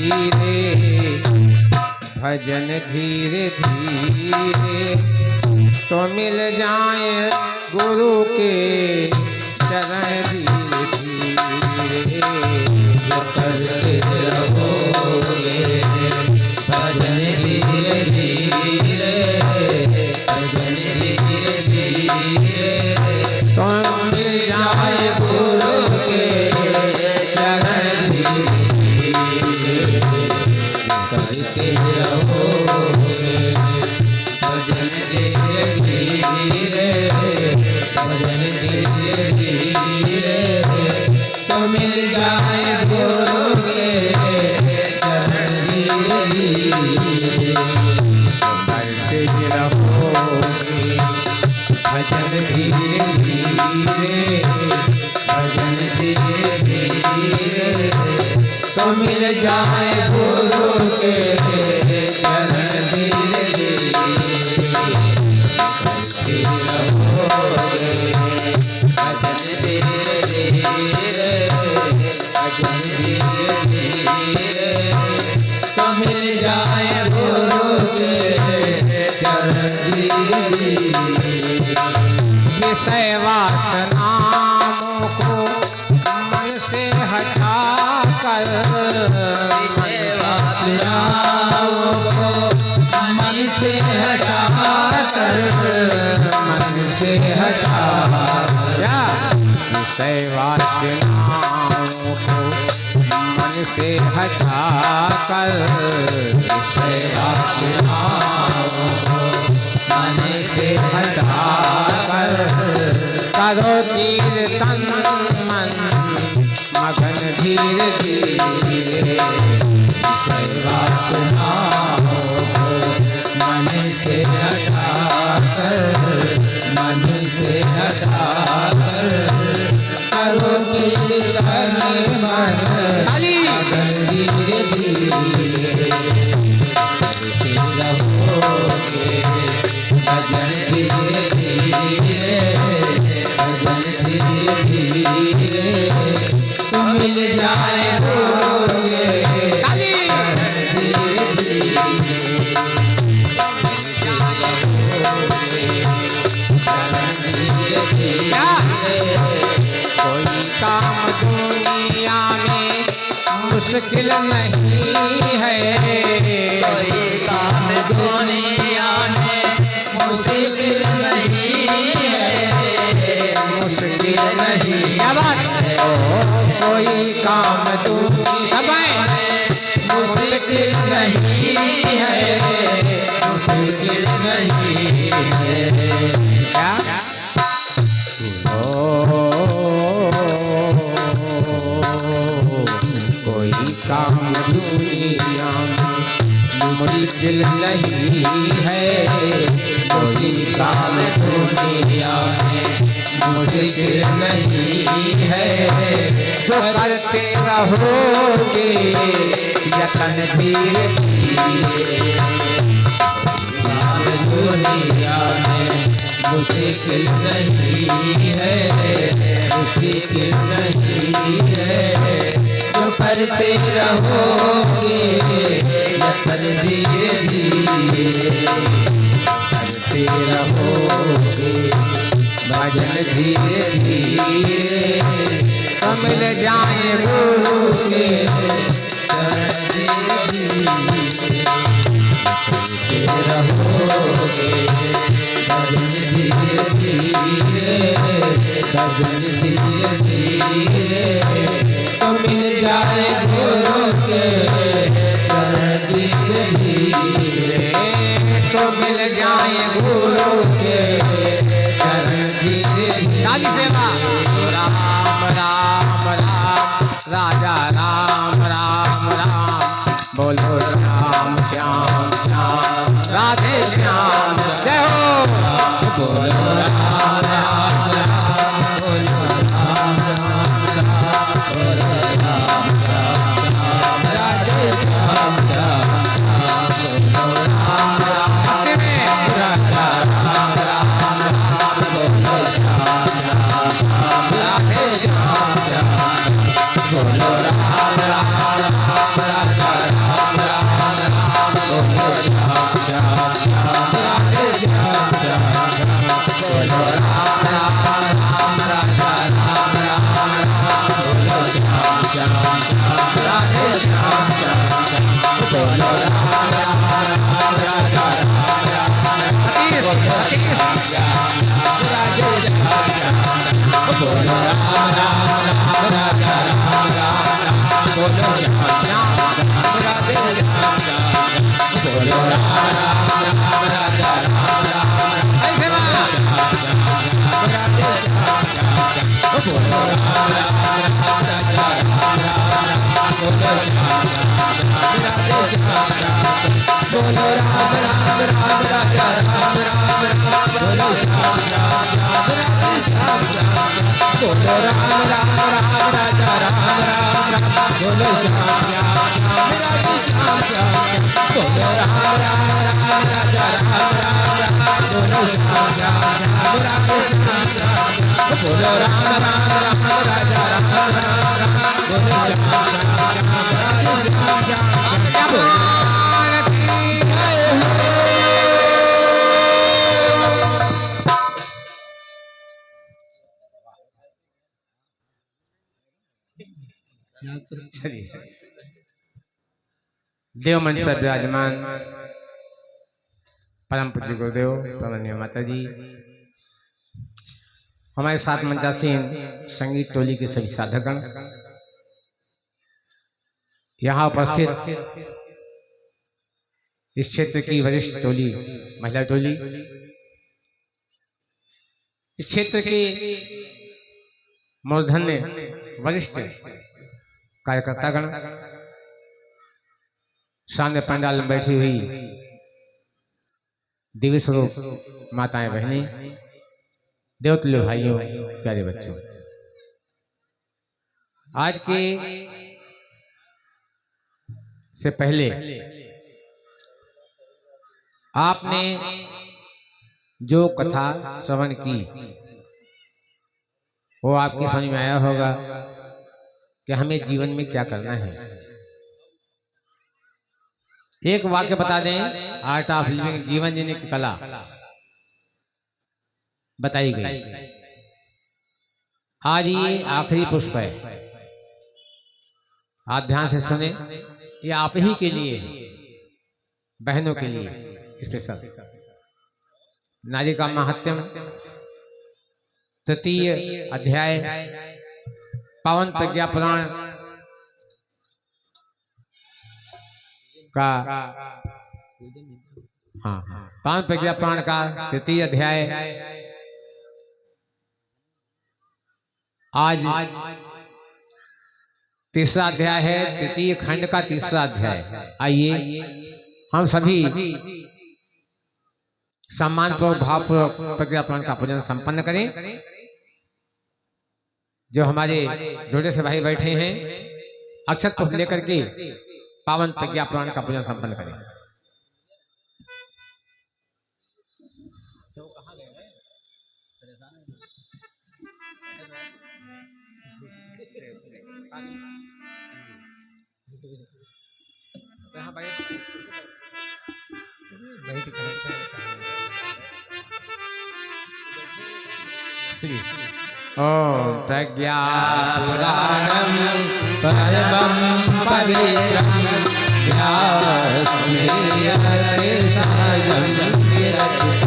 धीरे, भजन धीरे धीरे, तो मिल जाए गुरु के चरण धीरे धीरे। जो करते रहोगे भजन धीरे धीरे, भजन धीरे धीरे, तो मिल जाए गुरु के चरण धीरे धीरे। करते रहोगे भजन धीरे धीरे, भजन धीरे धीरे, तो मिल जाए गुरु के चरण धीरे धीरे। करते रहोगे भजन धीरे धीरे, भजन धीरे धीरे, तो मिल जाए गुरु के चरण धीरे धीरे। करते रहोगे भजन धीरे धीरे, भजन धीरे धीरे, तो मिल जाए गुरु के चरण धीरे धीरे। विषय वासनाओं को मन से हटा कर, वासनाओं को मन से हटा कर, मन से हटा या विषय वासनाओं को मन से हटा कर, विषय वासनाओं को मन से हटा कर, करो कीर्तन मन मगन धीरे धीरे। विषय वासनाओं को मन से हटा कर, मन से हटा कर, करो कीर्तन मन मगन धीरे धीरे। करते रहोगे भजन धीरे धीरे, भजन धीरे धीरे, तो मिल जाए गुरु के चरण धीरे धीरे। करते रहोगे चरण धीरे धीरे। कोई काम दुनिया में मुश्किल नहीं है, कोई काम दुनिया में मुश्किल नहीं है, मुश्किल नहीं क्या बात है? कोई काम दुनिया में मुश्किल नहीं है, मुश्किल नहीं है। क्या कोई काम दुनिया में मुश्किल नहीं है, कोई काम दुनिया में मुश्किल नहीं है। जो करते रहोगे यतन धीरे धीरे। काम दुनिया में मुश्किल नहीं है, मुश्किल नहीं है। जो करते रहोगे यतन धीरे धीरे। करते रहोगे भजन धीरे धीरे, तो मिल जाए गुरु के चरण धीरे धीरे। करते रहोगे भजन धीरे धीरे, भजन धीरे धीरे, तो मिल जाए गुरु के चरण धीरे धीरे। तो मिल जाए गुरु के चरण धीरे काली सेवा। राम राम राम राजा राम राम राम, बोलो श्याम श्याम श्याम राधे श्याम। जय हो। बोलो राम राम राम, बोलो राम राम राम, बोलो राम राम राम, राधे श्याम श्याम श्याम। बोलो राम राम राम राम राम, बोलो श्याम श्याम श्याम, राधे श्याम श्याम। बोलो राम राम राम राम, बोलो राम राम राम राजा राम राम राम बोलो श्याम श्याम श्याम राधे श्याम श्याम बोलो राम राम राम राजा राम राम राम बोलो श्याम श्याम श्याम राधे श्याम श्याम बोलो राम राम राम राजा राम राम राम बोलो श्याम श्याम श्याम राधे श्याम श्याम बोलो राम राम राम राजा राम राम राम बोलो श्याम श्याम श्याम राधे श्याम श्याम चलिए देव मंच पर विराजमान परम पूज्य गुरुदेव परमनीय माता जी, हमारे साथ मंचासीन संगीत टोली के सभी साधकगण, यहाँ उपस्थित इस क्षेत्र की वरिष्ठ टोली महिला टोली, इस क्षेत्र के मूर्धन्य वरिष्ठ कार्यकर्तागण, सामने पंडाल में बैठी हुई दिव्य स्वरूप माताएं बहनें, देवतुल्य भाइयों, प्यारे बच्चों, आज के से पहले आपने जो कथा श्रवण की वो आपकी समझ में आया होगा कि हमें जीवन में क्या करना है। एक वाक्य बता दें, आर्ट ऑफ लिविंग, जीवन जीने की कला बताई गई। आज ये आखिरी पुष्प है, आप ध्यान से सुने, ये आप ही के लिए, बहनों के लिए स्पेशल। नारी का महात्म्य, तृतीय अध्याय, पावन प्रज्ञा पुराण का, हाँ, पावन प्रज्ञा पुराण का तृतीय अध्याय आज तीसरा अध्याय है, तृतीय खंड का तीसरा अध्याय। आइए हम सभी सम्मान पूर्वक भावपूर्वक प्रज्ञा पुराण का पूजन संपन्न करें। जो हमारे जोड़े से भाई बैठे हैं, अक्षत पुष्प लेकर के पावन प्रज्ञा पुराण का पूजन संपन्न करें। ओम प्रज्ञा पुराणम परमं पवित्रं व्यासमेयते सहजं विरचितं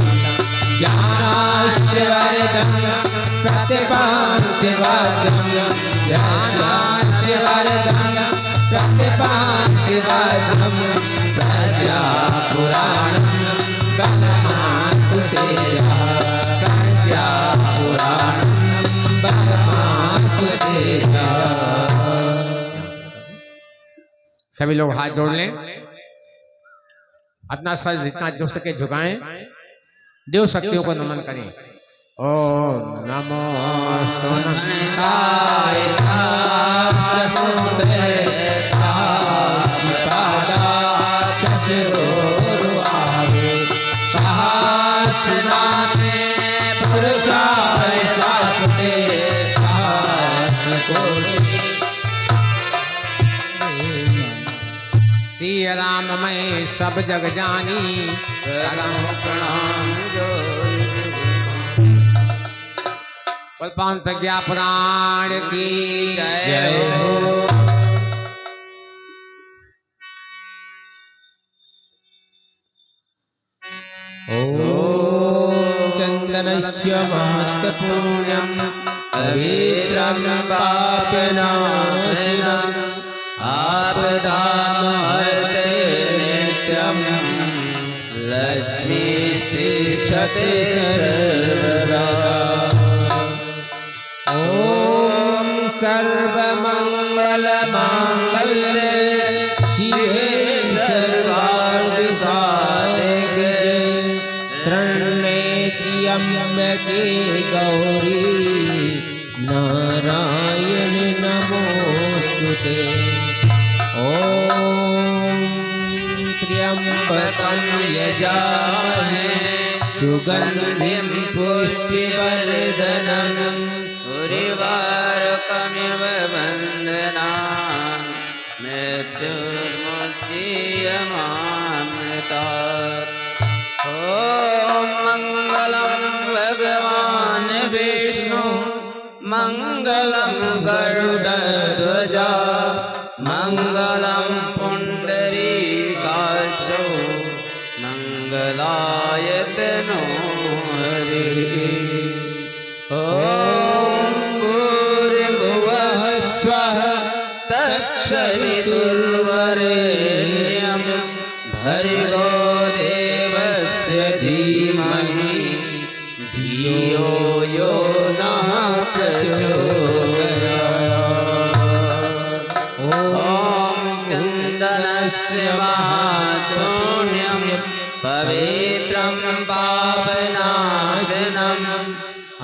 ज्ञानाश्रवरदं प्रतिपान्तिवाद्यं ज्ञानाश्रवरदं प्रतिपान्तिवाद्यं प्रज्ञापुराणं बलमास्तु तेजः प्रज्ञापुराणं बलमास्तु तेजः। सभी लोग हाथ जोड़ लें, अपना सर जितना जो सके झुकाएं, देव शक्तियों को नमन करें। ओम नमो स्तुताय सहस्रकृते सहस्रपादाय शिरोरुआवे सहस्रनामे पुरुषाय शाश्वते सहस्रकोटि। श्री राम मैं सब जग जानी, प्रणाम प्रणाम पावन प्रज्ञा पुराण की जय हो। चंदनस्य महत्पुण्यं पवित्रं पापनाशनं आपदामहर्ते नित्यं लक्ष्मीस्तिष्ठते सर्वदा। ॐ सर्वमङ्गलमाङ्गल्ये शिवे सर्वार्थ साधिके शरण्ये त्र्यंबके गौरी नारायण नमोस्तुते। ॐ त्र्यंबकं यजामहे सुगन्धिं पुष्टिवर्धनम् उर्वारुकमिव बन्धनान् मृत्युर्मुच्यमामृतात्। ॐ मङ्गलं भगवान् विष्णु मङ्गलं गरुडध्वजा मङ्गलं पुण्डरीकाक्षो मङ्गलायतनो हरिः। ॐ भूर्भुवः स्वः तत्सवितुर्वरेण्यं भर्गो देवस्य धीमहि धियो यो नः प्रचोदयात्। ॐ चन्दनस्य माहात्म्यं पवित्रं पापनाशनम्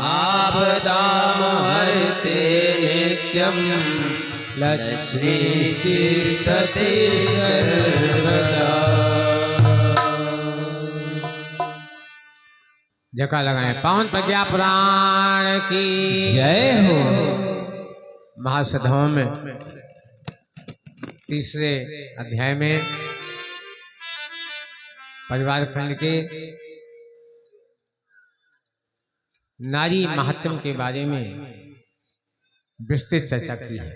आपदामहर्ते नित्यं लक्ष्मी तिष्ठति सर्वदा। जयकार लगाएं। पावन प्रज्ञा पुराण की जय हो। महासभाओं में तीसरे अध्याय में परिवार खंड के नारी महात्म के बारे में विस्तृत चर्चा की है।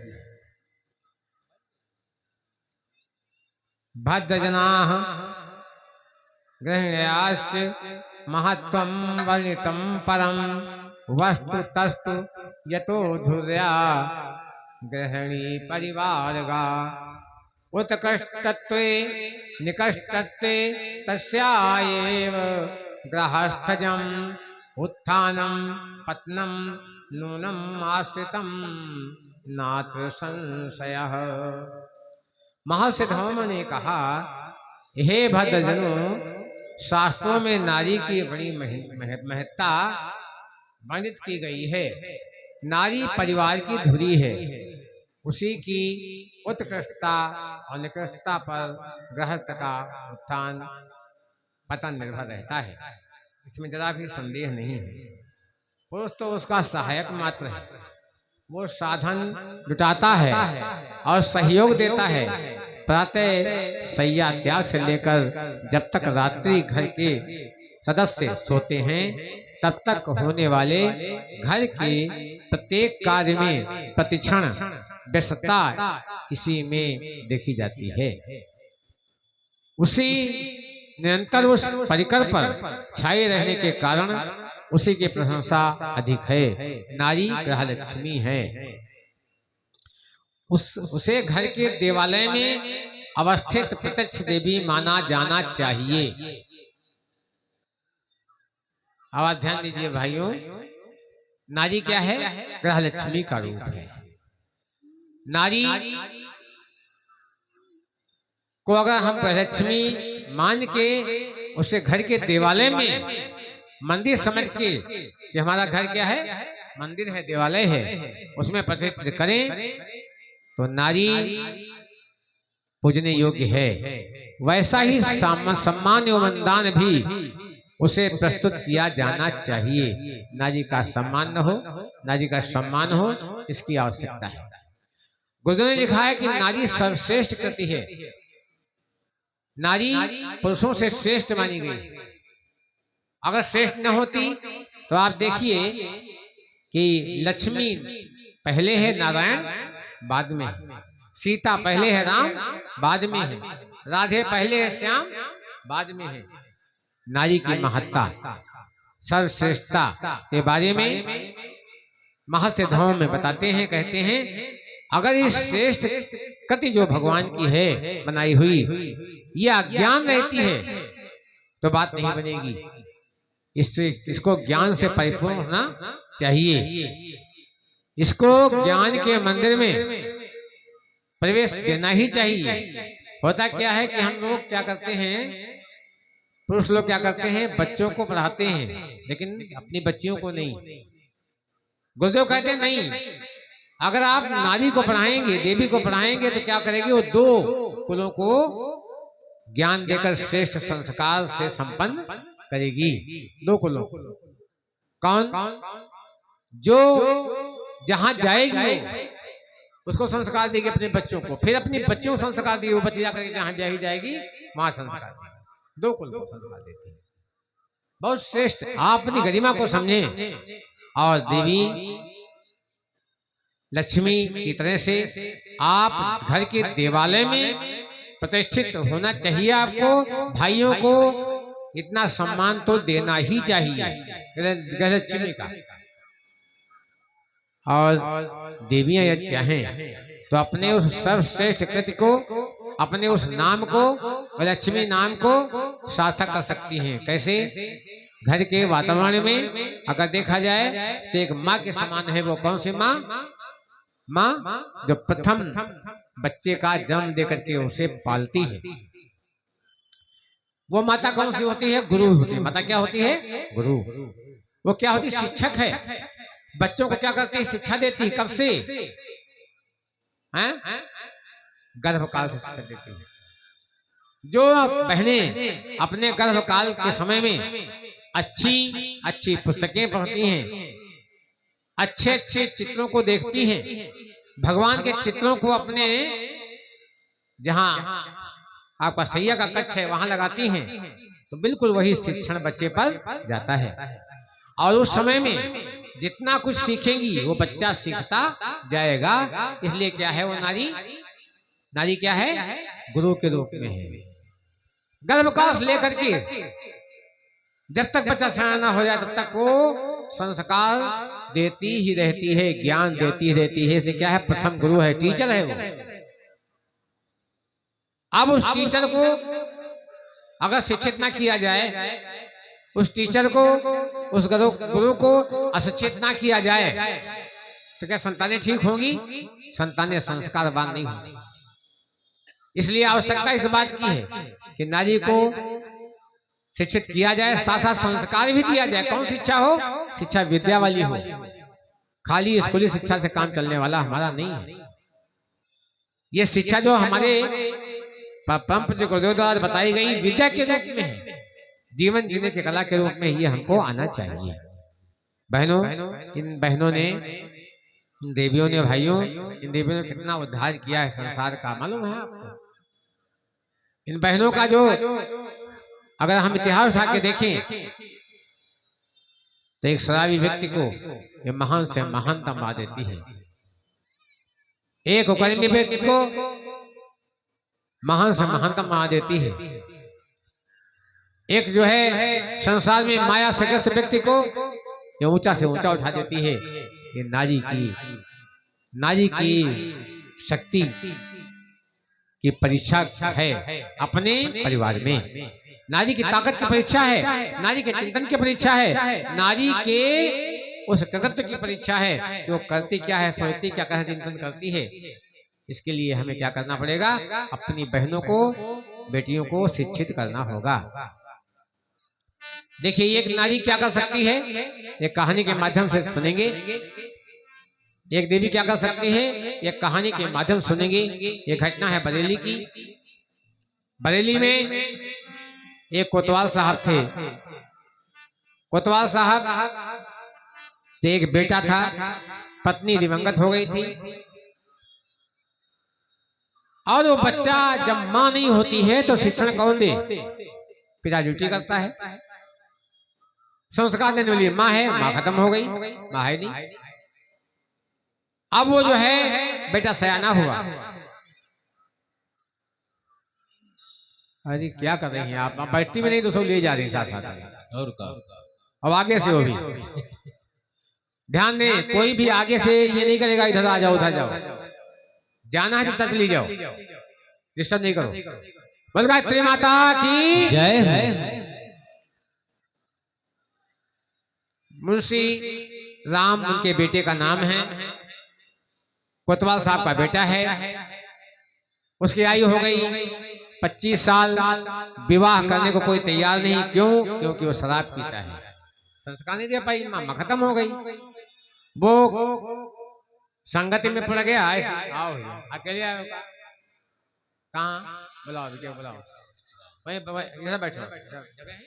भद्रजनाः गृहिण्याश्च महत्वं वर्णितं परं वस्तु तस्तु यतो धुर्या गृहिणी परिवारगा उत्कृष्टत्वे निकृष्टत्वे तस्याएव गृहस्थजम् उत्थानं पतनं नूनम् आश्रितं नात्र संशयः। महर्षि धौम ने कहा, हे भद्रजनों, शास्त्रों में नारी की बड़ी महत्ता वर्णित की गई है। नारी परिवार की धुरी है। उसी की उत्कृष्टता और निकृष्टता पर गृहस्थ का उत्थान पतन निर्भर रहता है। इसमें जरा भी संदेह नहीं है। पुरुष तो उसका सहायक मात्र है। वो साधन जुटाता है और सहयोग देता है। प्रातः शैया त्याग से लेकर जब तक रात्रि घर के सदस्य सोते हैं तब तक होने वाले घर के प्रत्येक कार्य में प्रतिक्षण व्यस्तता इसी में देखी जाती है। उसी निरंतर उस परिकर पर छाए रहने के कारण उसी की प्रशंसा अधिक है। नारी गृहलक्ष्मी है। उसे घर के देवालय में अवस्थित प्रत्यक्ष देवी माना जाना चाहिए। अब आप ध्यान दीजिए भाइयों, नारी क्या है? गृहलक्ष्मी का रूप है। नारी को अगर हम गृहलक्ष्मी मान के उसे घर के देवालय में मंदिर समझ के कि हमारा घर क्या है? मंदिर है, देवालय है, उसमें प्रतिष्ठित करें तो नारी पूजने योग्य है। वैसा ही सम्मान एवं वंदन भी उसे प्रस्तुत किया जाना चाहिए। नारी का सम्मान न हो, नारी का सम्मान हो, इसकी आवश्यकता है। गुरुदेव ने लिखा है कि नारी सर्वश्रेष्ठ कृति है। नारी पुरुषों से श्रेष्ठ मानी गई। अगर श्रेष्ठ न होती तो आप देखिए कि लक्ष्मी पहले है, नारायण बाद में है, सीता पहले है, राम बाद में है, राधे पहले है, श्याम बाद में है। नारी की महत्ता सर्वश्रेष्ठता के बारे में महर्षि धौम में बताते हैं, कहते हैं अगर इस श्रेष्ठ कृति जो भगवान की है बनाई हुई, ये अज्ञान रहती है तो बात नहीं बनेगी। इसको ज्ञान से परिपूर्ण होना चाहिए। इसको ज्ञान के मंदिर में प्रवेश देना ही चाहिए। होता क्या है कि हम लोग क्या करते हैं, पुरुष लोग क्या करते हैं, बच्चों को पढ़ाते हैं लेकिन अपनी बच्चियों को नहीं। गुरुदेव कहते हैं नहीं, अगर आप नारी को पढ़ाएंगे, देवी को पढ़ाएंगे तो क्या करेगी, वो दो कुलों को ज्ञान देकर श्रेष्ठ संस्कार से संपन्न करेगी। दो कुलों, कौन, जो जहां जाएगी उसको संस्कार देगी अपने बच्चों को, फिर अपनी बच्चियों को संस्कार देगी, वो बच्ची जाकर जहां ब्याही जाएगी वहां संस्कार देगी। दो कुल को संस्कार देती है, बहुत श्रेष्ठ। आप अपनी गरिमा को समझें और देवी लक्ष्मी की तरह से आप घर के देवालय में प्रतिष्ठित होना चाहिए। आपको भाइयों को इतना सम्मान तो देना ही चाहिए लक्ष्मी का। और देवियां यदि चाहें तो अपने उस सर्वश्रेष्ठ कृत्य को, अपने उस नाम को, लक्ष्मी नाम को सार्थक कर सकती हैं। कैसे? घर के वातावरण में अगर देखा जाए तो एक माँ के समान है। वो कौन सी माँ? माँ जो प्रथम बच्चे का जन्म देकर के उसे पालती है। वो माता कौन सी होती है? गुरु होती है। माता क्या होती है? गुरु। वो क्या होती है? शिक्षक है। बच्चों को क्या करती है? शिक्षा देती है। कब से? गर्भकाल से शिक्षा देती है। जो बहनें अपने गर्भकाल के समय में अच्छी अच्छी पुस्तकें पढ़ती हैं, अच्छे अच्छे चित्रों को देखती हैं, भगवान के चित्रों को अपने जहां आपका सैया का कक्ष है वहां लगाती हैं, तो बिल्कुल वही शिक्षण बच्चे पर जाता है। और उस समय में जितना कुछ सीखेंगी वो बच्चा सीखता जाएगा। इसलिए क्या है, वो नारी क्या है? गुरु के रूप में है। गर्भकाल से लेकर के जब तक बच्चा सयाना हो जाए तब तक वो संस्कार देती ही रहती है, ज्ञान देती ही रहती है। इसलिए क्या है? प्रथम गुरु है, टीचर है वो। अब उस टीचर को अगर शिक्षित ना किया जाए, उस टीचर को, उस गुरु को अशिक्षित ना किया जाए तो क्या संतानें ठीक होंगी? संतानें संस्कारवान नहीं होंगी। इसलिए आवश्यकता इस बात की है कि नारी को शिक्षित किया जाए, साथ साथ संस्कार भी दिया जाए। कौन शिक्षा हो? शिक्षा विद्या वाली हो। खाली स्कूली शिक्षा से काम चलने वाला हमारा नहीं है। ये शिक्षा जो हमारे परम पूज्य गुरुदेव द्वारा बताई गई विद्या के रूप में है, जीवन जीने की कला के रूप में ये हमको आना चाहिए। बहनों, इन बहनों ने, इन देवियों ने, भाइयों, इन देवियों ने कितना उद्धार किया है संसार का, मालूम है आपको? इन बहनों का जो अगर हम इतिहास उठा के देखें तो एक शराबी व्यक्ति को ये महान से महानता मा देती है, एक कर्मी व्यक्ति को महान से महानता मा देती है, एक जो है संसार में माया से ग्रस्त व्यक्ति को ये ऊंचा से ऊंचा उठा देती है। ये नारी की शक्ति की परीक्षा है अपने परिवार में। नारी की ताकत की परीक्षा है, नारी के चिंतन की परीक्षा है, नारी के उस कर्तव्य की परीक्षा है कि वो करती क्या है, सोचती क्या, कैसे चिंतन करती है। इसके लिए हमें क्या करना पड़ेगा? अपनी बहनों को, बेटियों को शिक्षित करना होगा। देखिए एक नारी क्या कर सकती है, एक कहानी के माध्यम से सुनेंगे। एक देवी क्या कर सकती है, एक कहानी के माध्यम सुनेंगे। ये घटना है बरेली की। बरेली में एक कोतवाल साहब थे। कोतवाल साहब के एक बेटा था, पत्नी दिवंगत हो गई थी, और वो बच्चा जब मां नहीं होती है तो शिक्षण कौन दे? पिता ड्यूटी करता है। संस्कार देने वाली माँ है, माँ खत्म हो गई, माँ है नहीं। अब वो जो है बेटा सयाना हुआ। अरे क्या कर रही हैं आप? बैठती में नहीं, दूसरों ले जा रही साथ साथ। और का अब आगे से वो भी ध्यान दें, कोई भी आगे से ये नहीं करेगा इधर आ जाओ, उधर जाओ। जाना है जब तक ले जाओ, डिस्टर्ब नहीं करो। बोल गायत्री माता की जय। मुंशी राम उनके बेटे का नाम है, कोतवाल साहब का बेटा है। उसकी आयु हो गई 25 साल विवाह करने को कोई तैयार नहीं। क्यों? क्योंकि वो शराब पीता है, संस्कार नहीं दे पाई, माँ खत्म हो गई। वो संगति में पड़ गया। आओ अकेले आए हो? कहाँ? बुलाओ विजय, बुलाओ। वहीं इधर बैठो, जगह है?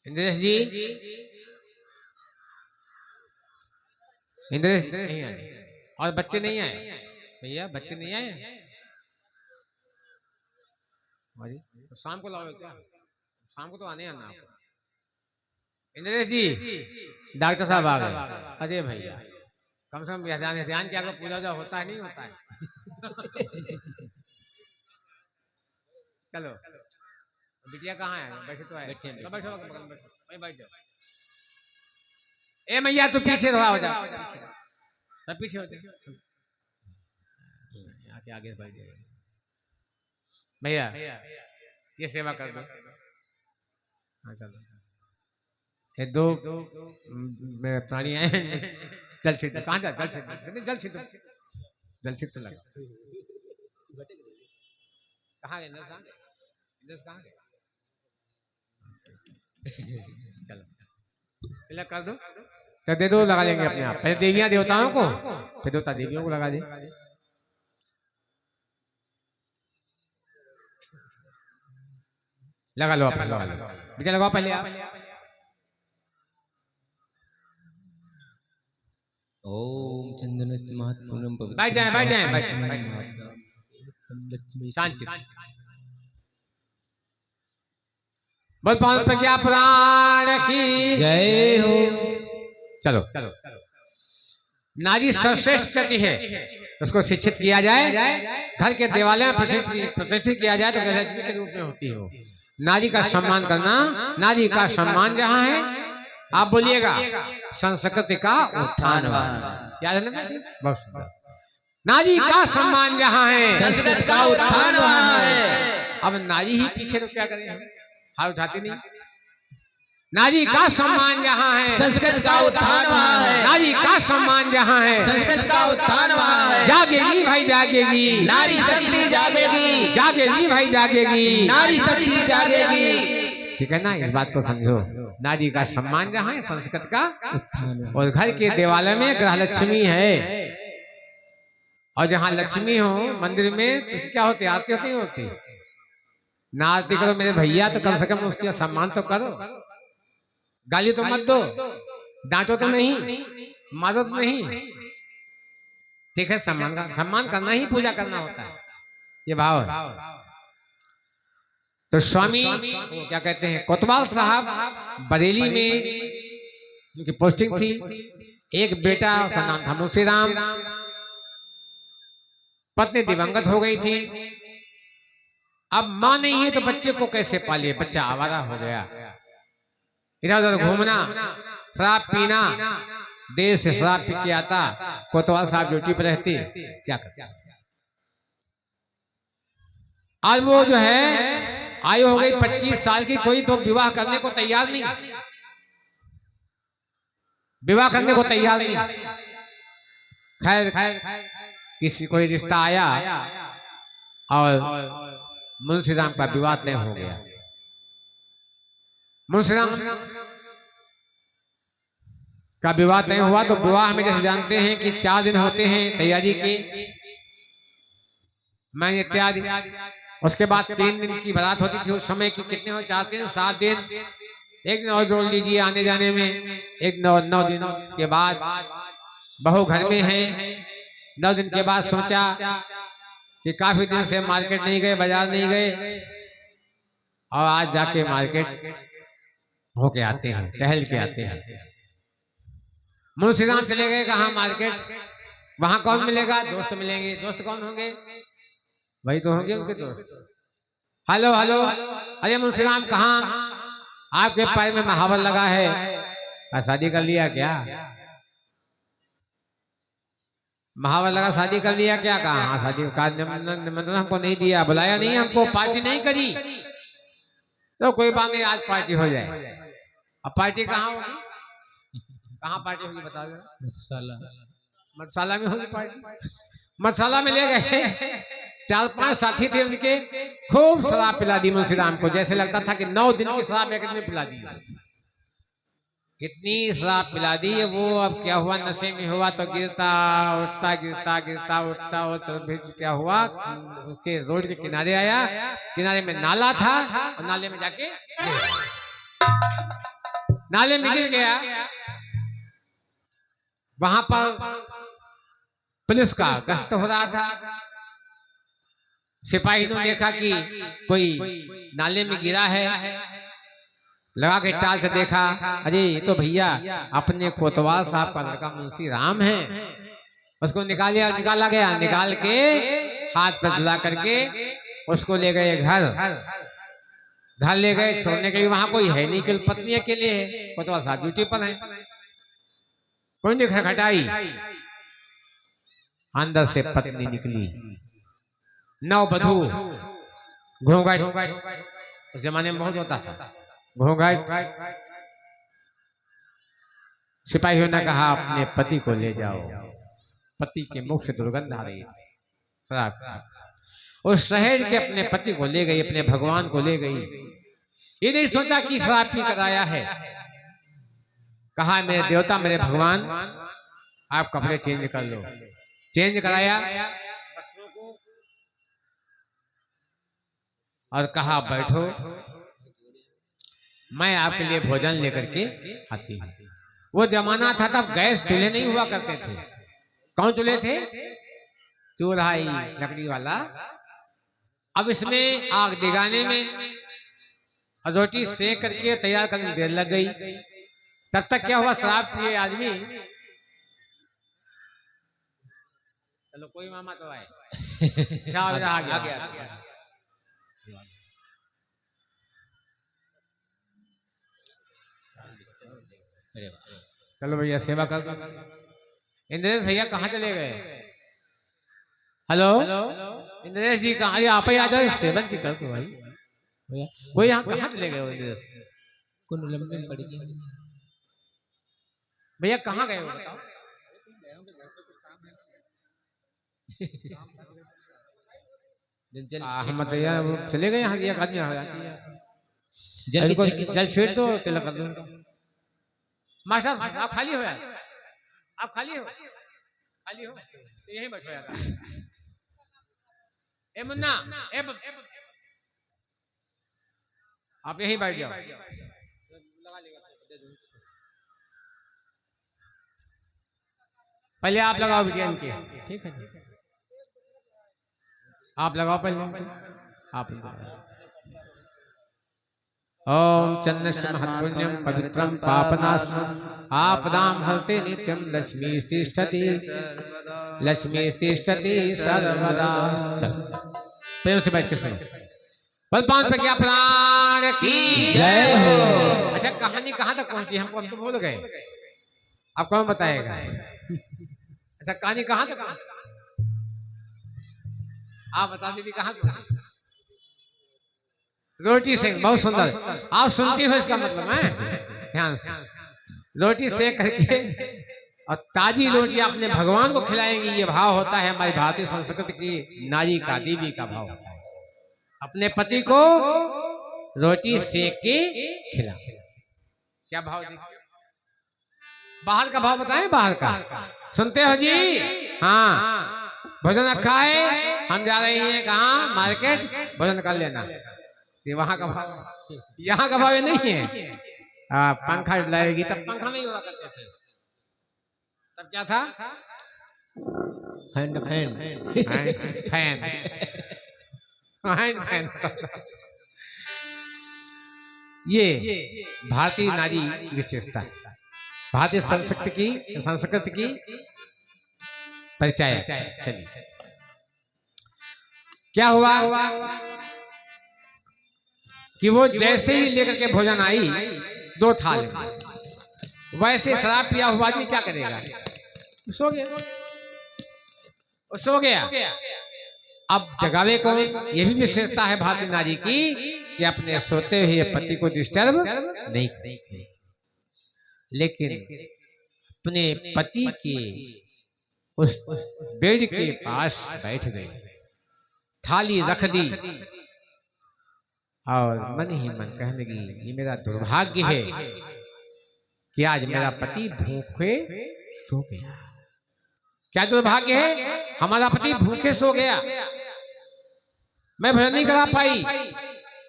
इंद्रेश जी, इंद्रेश नहीं आए और बच्चे नहीं आए भैया, बच्चे नहीं आए। तो शाम को लाओ क्या? शाम को तो आने आना आपको। इंद्रेश जी, डॉक्टर साहब आ गए। अरे भैया कम से कम ध्यान क्या पूजा उजा होता है, नहीं होता है? चलो बिटिया कहाँ है? बैठे तो है, बैठो बैठो वहीं बैठ जाओ। ए मैया तू पीछे थोड़ा हो जा, सब पीछे हो जा, आके आगे बैठ जाए। भैया ये सेवा कर दो। हाँ चलो, ये दो प्राणी आए, जल सिद्ध। कहाँ जा? जल सिद्ध, जल सिद्ध, जल सिद्ध लगा। कहाँ गए इंद्र साहब? इंद्र कहाँ गए? चलो तिलक कर दो, तो दे दो, लगा लेंगे अपने आप। पहले देवियां देवताओं को, फिर देवता देवियों को लगा दे। लगा लो अपना, लगा लो बेटा, लगाओ पहले आप। ओम चंदनस्य महत्पूर्णम पवित्रम। बैठ जाए, बैठ जाए, बैठ जाए। शांति। बोल पावन प्रज्ञा पुराण की जय हो। चलो चलो, नारी सर्वश्रेष्ठ कृति है, उसको शिक्षित किया जाए, घर के देवालय में प्रतिष्ठित किया जाए तो गृहलक्ष्मी के रूप में होती हो। नारी का सम्मान करना, नारी का सम्मान जहाँ है, आप बोलिएगा संस्कृति का उत्थान। याद है ना? बहुत सुंदर। नारी का सम्मान जहाँ है, संस्कृत का उत्थान वहाँ है। अब नारी ही पीछे तो क्या करें हम? हाथ उठाती नहीं। नारी का सम्मान जहाँ है, संस्कृत का उत्थान वहाँ है। नारी का सम्मान जहाँ है, संस्कृत का उत्थान वहाँ है। जागेगी भाई जागेगी, नारी शक्ति जागेगी, जागेगी भाई जागेगी, नारी शक्ति जागेगी। ठीक है ना? इस बात को समझो। नारी का सम्मान जहाँ है, संस्कृत का उत्थान। और घर के देवालय में गृहलक्ष्मी है, और जहाँ लक्ष्मी हो मंदिर में तो क्या होती? आरती होती होती। ना आरती करो मेरे भैया, तो कम से कम उसका सम्मान तो करो। गाली तो मत दो, डांटो तो नहीं, मारो तो नहीं, ठीक है? सम्मान करना ही पूजा करना होता है, ये भाव है। तो स्वामी क्या कहते हैं, कोतवाल साहब बरेली में उनकी पोस्टिंग थी। एक बेटा, उसका नाम था मुंशीराम, पत्नी दिवंगत हो गई थी। अब माँ नहीं है तो बच्चे को कैसे पालिए? बच्चा आवारा हो गया, इधर उधर घूमना, शराब पीना, देर से शराब पी के आता। कोतवाल साहब ड्यूटी पर रहती, क्या करते? आज वो जो है आयु हो गई 25 साल की, कोई तो विवाह करने को तैयार नहीं, विवाह करने को तैयार नहीं। खैर किसी कोई रिश्ता आया और मुंशीराम का विवाह तय हो गया। मुंशीराम का विवाह तय हुआ तो विवाह में जैसे जानते हैं कि 4 दिन होते हैं तैयारी के, मैं इत्यादि। उसके बाद 3 दिन की बारात होती थी। उस समय की कितने हो? 4 दिन, 7 दिन, एक दिन और जोड़ लीजिए आने जाने में, एक 9 दिन के बाद बहू घर में है। 9 दिन के बाद सोचा कि काफी दिन से मार्केट नहीं गए, बाजार नहीं गए, और आज जाके मार्केट होके आते हैं, टहल के आते हैं। मुंशीराम चले गए कहाँ? मार्केट। वहां कौन मिलेगा? दोस्त मिलेंगे। दोस्त कौन होंगे? वही तो होंगे उनके दोस्त। हेलो हेलो, अरे मुंशीराम कहाँ? आपके पैर में महावर लगा है, शादी कर लिया क्या? महावर लगा, शादी कर लिया क्या? कहा हाँ शादी का निमंत्रण हमको नहीं दिया, बुलाया नहीं हमको, पार्टी नहीं करी। तो कोई बात नहीं, आज पार्टी हो जाए। अब पार्टी कहाँ होगी? कहाँ पार्टी होगी बताओ? मधुशाला में होगी पार्टी। मधुशाला में ले गए, 4-5 साथी थे उनके, खूब शराब पिला दी मुंशी राम को, जैसे लगता था कि 9 दिन की शराब एक दिन में पिला दी। इतनी शराब पिला दी वो, अब क्या हुआ, नशे में हुआ तो गिरता उठता गिरता गिरता उठता, और फिर क्या हुआ, उसके रोड के किनारे आया, किनारे में नाला था, और नाले में जाके नाले में गिर गया। वहां पर पुलिस का गश्त हो रहा था, सिपाही ने देखा कि कोई नाले में गिरा है, लगा के टाल से देखा, अरे ये तो भैया अपने कोतवाल साहब का लड़का मुंशी राम है। उसको निकाला गया, निकाल के हाथ पर धुला करके उसको ले गए घर ले गए छोड़ने के लिए। वहां कोई है नहीं, केवल पत्नी अकेले है, कोतवाल साहब ड्यूटी पर है। कोई नहीं खटखटाई, अंदर से पत्नी निकली, नववधू, घूंघट, उस जमाने में बहुत होता था घूंघट। सिपाहियों ने कहा अपने पति को ले जाओ। पति के मुख से दुर्गंध आ रही थी शराब की। उस सहेज के अपने पति को ले गई, अपने भगवान को ले गई। ये नहीं सोचा कि शराब पी कर आया है। कहा मेरे देवता, मेरे भगवान, आप कपड़े चेंज कर लो। चेंज कराया और कहा बैठो, मैं आपके लिए भोजन लेकर के आती हूँ। वो जमाना था तब गैस चूल्हे नहीं हुआ करते थे। कौन चूल्हे थे? चूल्हा ही लकड़ी वाला। अब इसमें आग दिगाने में और रोटी सेक करके तैयार करने में देर लग गई। तब तक क्या हुआ, शराब पिए आदमी, चलो कोई मामा तो आए, आ गया। चलो भैया सेवा कर दो। इंद्रेश भैया कहाँ चले गए? हेलो इंद्रेश जी कहाँ? आप ही आ जाओ, सेवन की कर दो भाई। वो यहाँ कहाँ चले गए? इंद्रेश भैया कहाँ गए हो बताओ? हम चले गए यहाँ, एक आदमी आ जाती है, जल छीट दो, तिलक कर दो। मास्टर साहब आप खाली हो यार, आप खाली हो तो यहीं बैठो यार। ए मुन्ना, आप यहीं बैठ जाओ। पहले आप लगाओ बिटिया इनके, ठीक है? आप लगाओ पहले, आप ओम चंद्रस्य महत्पुण्यम पवित्रम पापनाशनम आपदाम हरते नित्यम लक्ष्मी तिष्ठति सर्वदा। चल प्रेम से बैठ के सुनो। बलपान पे क्या प्राण की जय हो। अच्छा कहानी कहाँ तक पहुंची? हम तो भूल गए, अब कौन बताएगा? अच्छा कहानी कहाँ तक? आप बता दीदी कहाँ तक? रोटी से, बहुत सुंदर। आप सुनती हो इसका मतलब है, ध्यान से। रोटी सेक करके और ताजी रोटी अपने भगवान को खिलाएंगी, ये भाव होता है हमारी भारतीय संस्कृति की नारी का, देवी का भाव होता है। अपने पति को रोटी सेक के खिला, क्या भाव देखिए। बाहर का भाव बताएं, बाहर का सुनते हो जी? हाँ, भोजन रखा है, हम जा रहे हैं कहाँ? मार्केट, भोजन कर लेना। ये वहां का भाव, यहाँ का भाव ये नहीं है। पंखा लाएगी, तब पंखा नहीं हुआ करते थे, तब क्या था? फैन। ये भारतीय नारी की विशेषता है, भारतीय संस्कृति की परिचय। चलिए क्या हुआ कि वो जैसे ही लेकर के भोजन आई 2 थाल में, वैसे शराब पिया हुआ आदमी क्या करेगा? सो गया। अब जगावे को, ये भी विशेषता है भारतीय नारी की कि अपने सोते हुए पति को डिस्टर्ब नहीं करती, लेकिन अपने पति के उस बेड के पास बैठ गए, थाली रख दी और मन ही मन कहने लगी, ये मेरा दुर्भाग्य है कि आज मेरा पति भूखे सो गया। क्या दुर्भाग्य है, हमारा पति भूखे सो गया, मैं भजन नहीं करा पाई।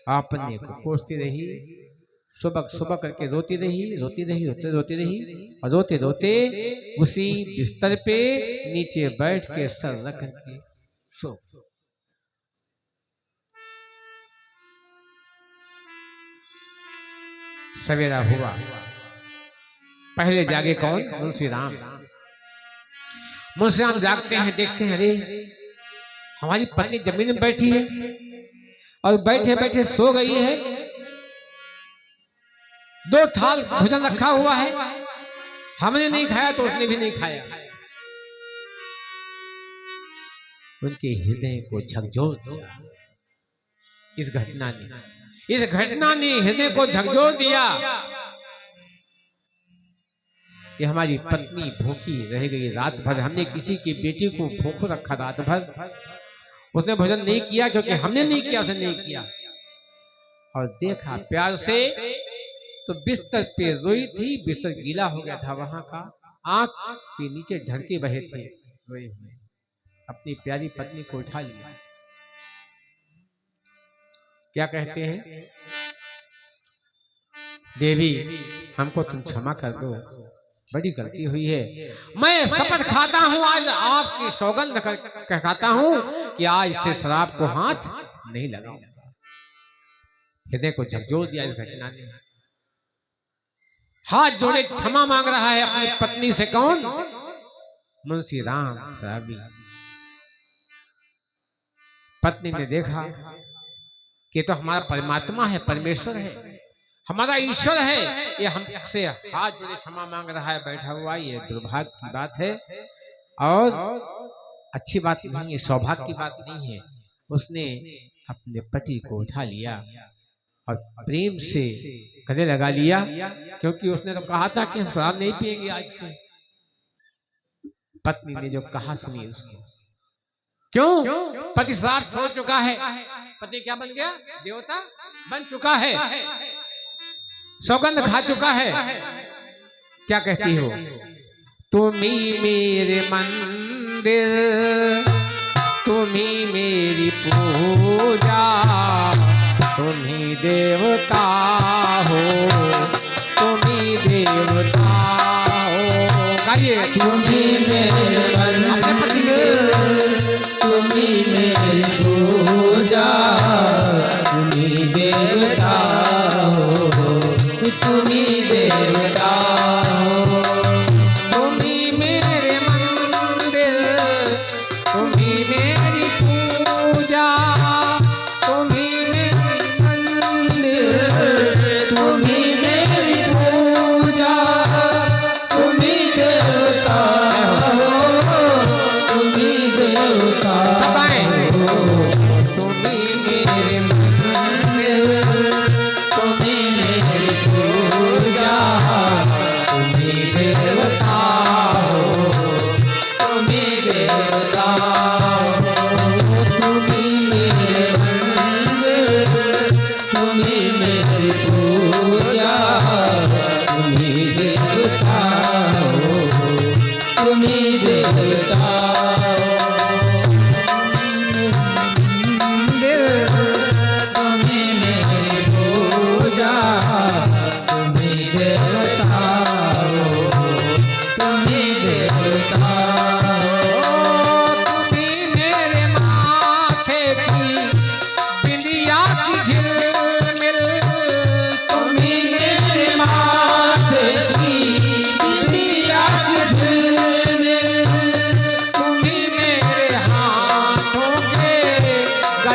अपने को कोसती रही, सुबह सुबह करके रोती रही, रोती रही और रोते रोते उसी बिस्तर पे नीचे बैठ के सर रख करके सो। सवेरा हुआ, पहले जागे कौन? मुंशी राम। मुंशी राम जागते हैं, देखते हैं अरे हमारी पत्नी जमीन में बैठी है और बैठे बैठे सो गई है। 2 थाल भोजन रखा हुआ है, हमने नहीं खाया तो उसने भी नहीं खाया। उनके हृदय को झकझोर दिया इस घटना ने हृदय को झकझोर दिया कि हमारी पत्नी भूखी रह गई रात भर। हमने किसी की बेटी को भूखो रखा रात भर, उसने भोजन नहीं किया क्योंकि हमने नहीं किया, उसने नहीं किया। और देखा प्यार से तो बिस्तर पे रोई थी, बिस्तर गीला हो गया था वहां का, आंख के नीचे ढरके बहे थे रोए हुए। अपनी प्यारी पत्नी को उठा लिया, क्या कहते हैं, देवी हमको तुम क्षमा कर दो, बड़ी गलती हुई है। मैं शपथ खाता हूं, आज आपकी सौगंध कहता हूं कि आज से शराब को हाथ नहीं लगाऊंगा। हृदय को झकझोर दिया इस घटना ने। हाथ जोड़े क्षमा मांग रहा है अपनी पत्नी से। कौन? मुंशी राम शराबी। पत्नी ने देखा कि तो हमारा परमात्मा है, परमेश्वर है, हमारा ईश्वर है, ये हमसे हाथ जोड़े क्षमा मांग रहा है बैठा हुआ, ये दुर्भाग्य की बात है और अच्छी बात नहीं है, सौभाग्य की बात नहीं है। उसने अपने पति को उठा लिया और प्रेम से गले लगा लिया, क्योंकि उसने तो कहा था कि हम शराब नहीं पिएंगे आज से। पत्नी ने जो कहा सुनिए उसको। क्यों? पति शराब छोड़ चुका है, पति क्या बन गया? देवता बन चुका है, सौगंध खा चुका है। क्या कहती हो? तुम्ही मेरे मंदिर, तुम्ही मेरी पूजा, तुम्ही देवता हो, तुम्ही देवता हो। गाइए। तुम्ही मेरे मंदिर, तुम्ही मेरी पूजा, तुम्ही देवता हो, तुम्ही देवता हो। तुम्ही मेरे मंदिर, तुम्ही मेरी पूजा, तुम्ही मेरी मंदिर, तुम्ही मेरी पूजा, तुम्ही देवता हो, तुम्ही देवता हो। तुम्ही मेरे मंदिर, तुम्ही मेरी पूजा, तुम्ही देवता हो, तुम्ही देवता हो। तुम्ही मेरे मंदिर, तुम्ही मेरी पूजा, तुम्ही देवता हो, तुम्ही देवता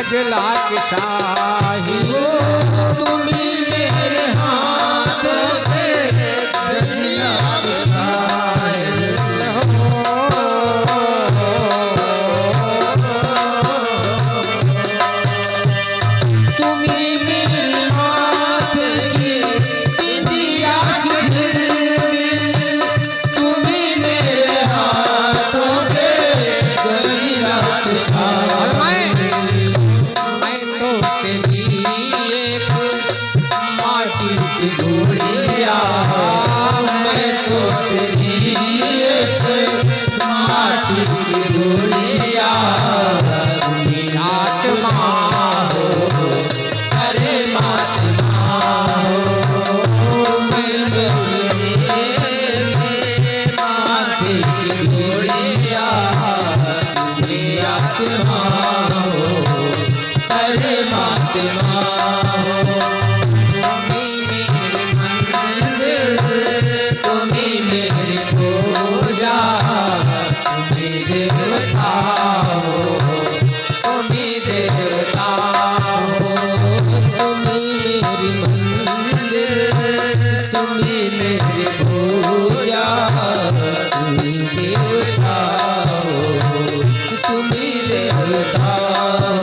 गजला की शाही हो। तुम्ही मेरे हाथ के गजला की शाही तुम्ही मेरी हाथ की इंदिया की झिलमिल, तुम्ही मेरे हाथों के आत्मा हो। तुम्ही मेरे मंदिर, तुम्ही मेरी पूजा, तुम्ही देवता हो, तुम्ही देवता हो। तुम्ही मेरी मंदिर, तुम्ही मेरी पूजा, तुम्ही देवता हो, तुम्ही देवता हो,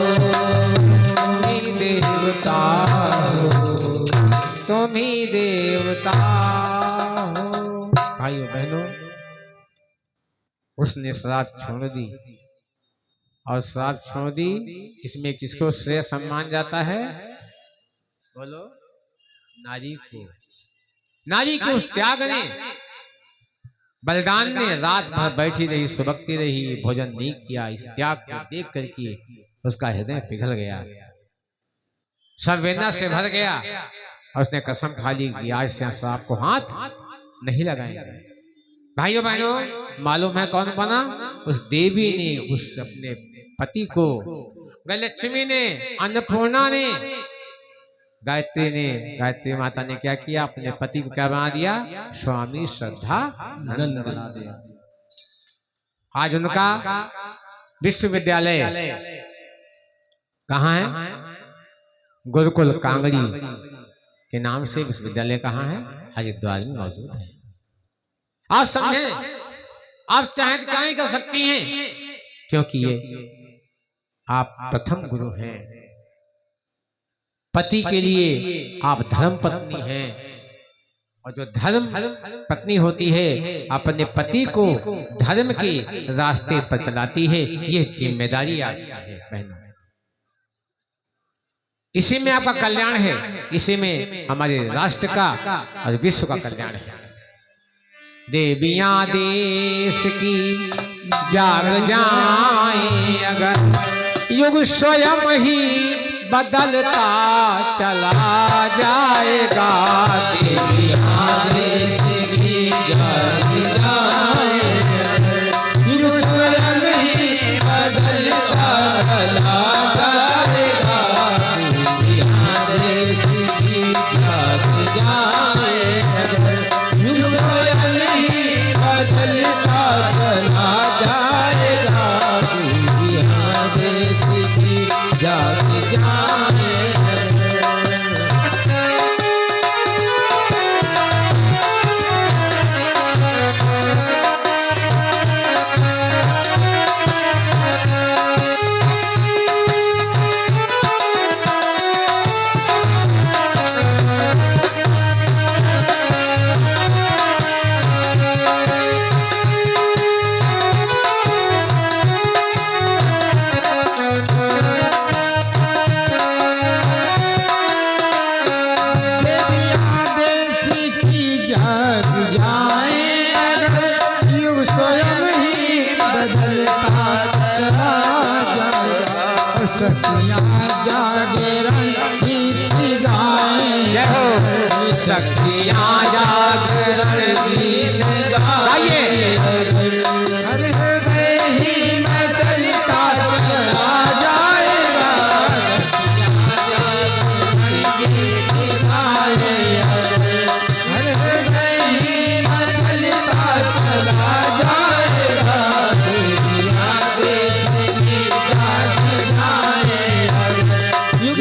तुम्ही देवता हो, तुम्ही देवता हो। भाइयों बहनों, उसने श्राप छोड़ दी और श्राप छोड़ दी। इसमें किसको श्रेय सम्मान जाता है? बोलो, नारी को। नारी के उस त्याग ने, बलिदान ने रात भर बैठी रही, सुबकती रही, भोजन नहीं किया। इस त्याग को देख करके उसका हृदय पिघल गया, संवेदना से भर गया और उसने कसम खा ली कि आज से हम श्राप को हाथ नहीं लगाएंगे। भाइयों बहनों, मालूम है कौन बना? उस देवी ने, उस अपने पति को, लक्ष्मी ने, अन्नपूर्णा ने, गायत्री ने, गायत्री माता ने क्या किया? अपने पति को क्या बना दिया? स्वामी श्रद्धा नंद बना दिया। आज उनका विश्वविद्यालय कहाँ है? गुरुकुल कांगड़ी के नाम से विश्वविद्यालय कहाँ है? हरिद्वार में मौजूद है। आप समझे, आप चाहें तो क्या नहीं कर सकती हैं, क्योंकि ये आप प्रथम गुरु हैं। पति के लिए आप धर्म पत्नी हैं, और जो धर्म पत्नी होती है अपने पति को धर्म के रास्ते पर चलाती है। ये जिम्मेदारी आपकी है बहनों। इसी में आपका कल्याण है, इसी में हमारे राष्ट्र का और विश्व का कल्याण है। देवियां देश की जाग जाएं अगर, युग स्वयं ही बदलता चला जाएगा। देवियां देश की जाग जाएं, युग स्वयं ही बदलता चला जाएगा। देवियां देश की जाग जाएं, युग स्वयं ही बदलता चला जाएगा। देवियां देश की जाग जाएं। शक्तियां जागरण गीत गाइए। हर हृदय ही में चलता चला जाएगा। हर हृदय ही में चलता चला जाएगा। युग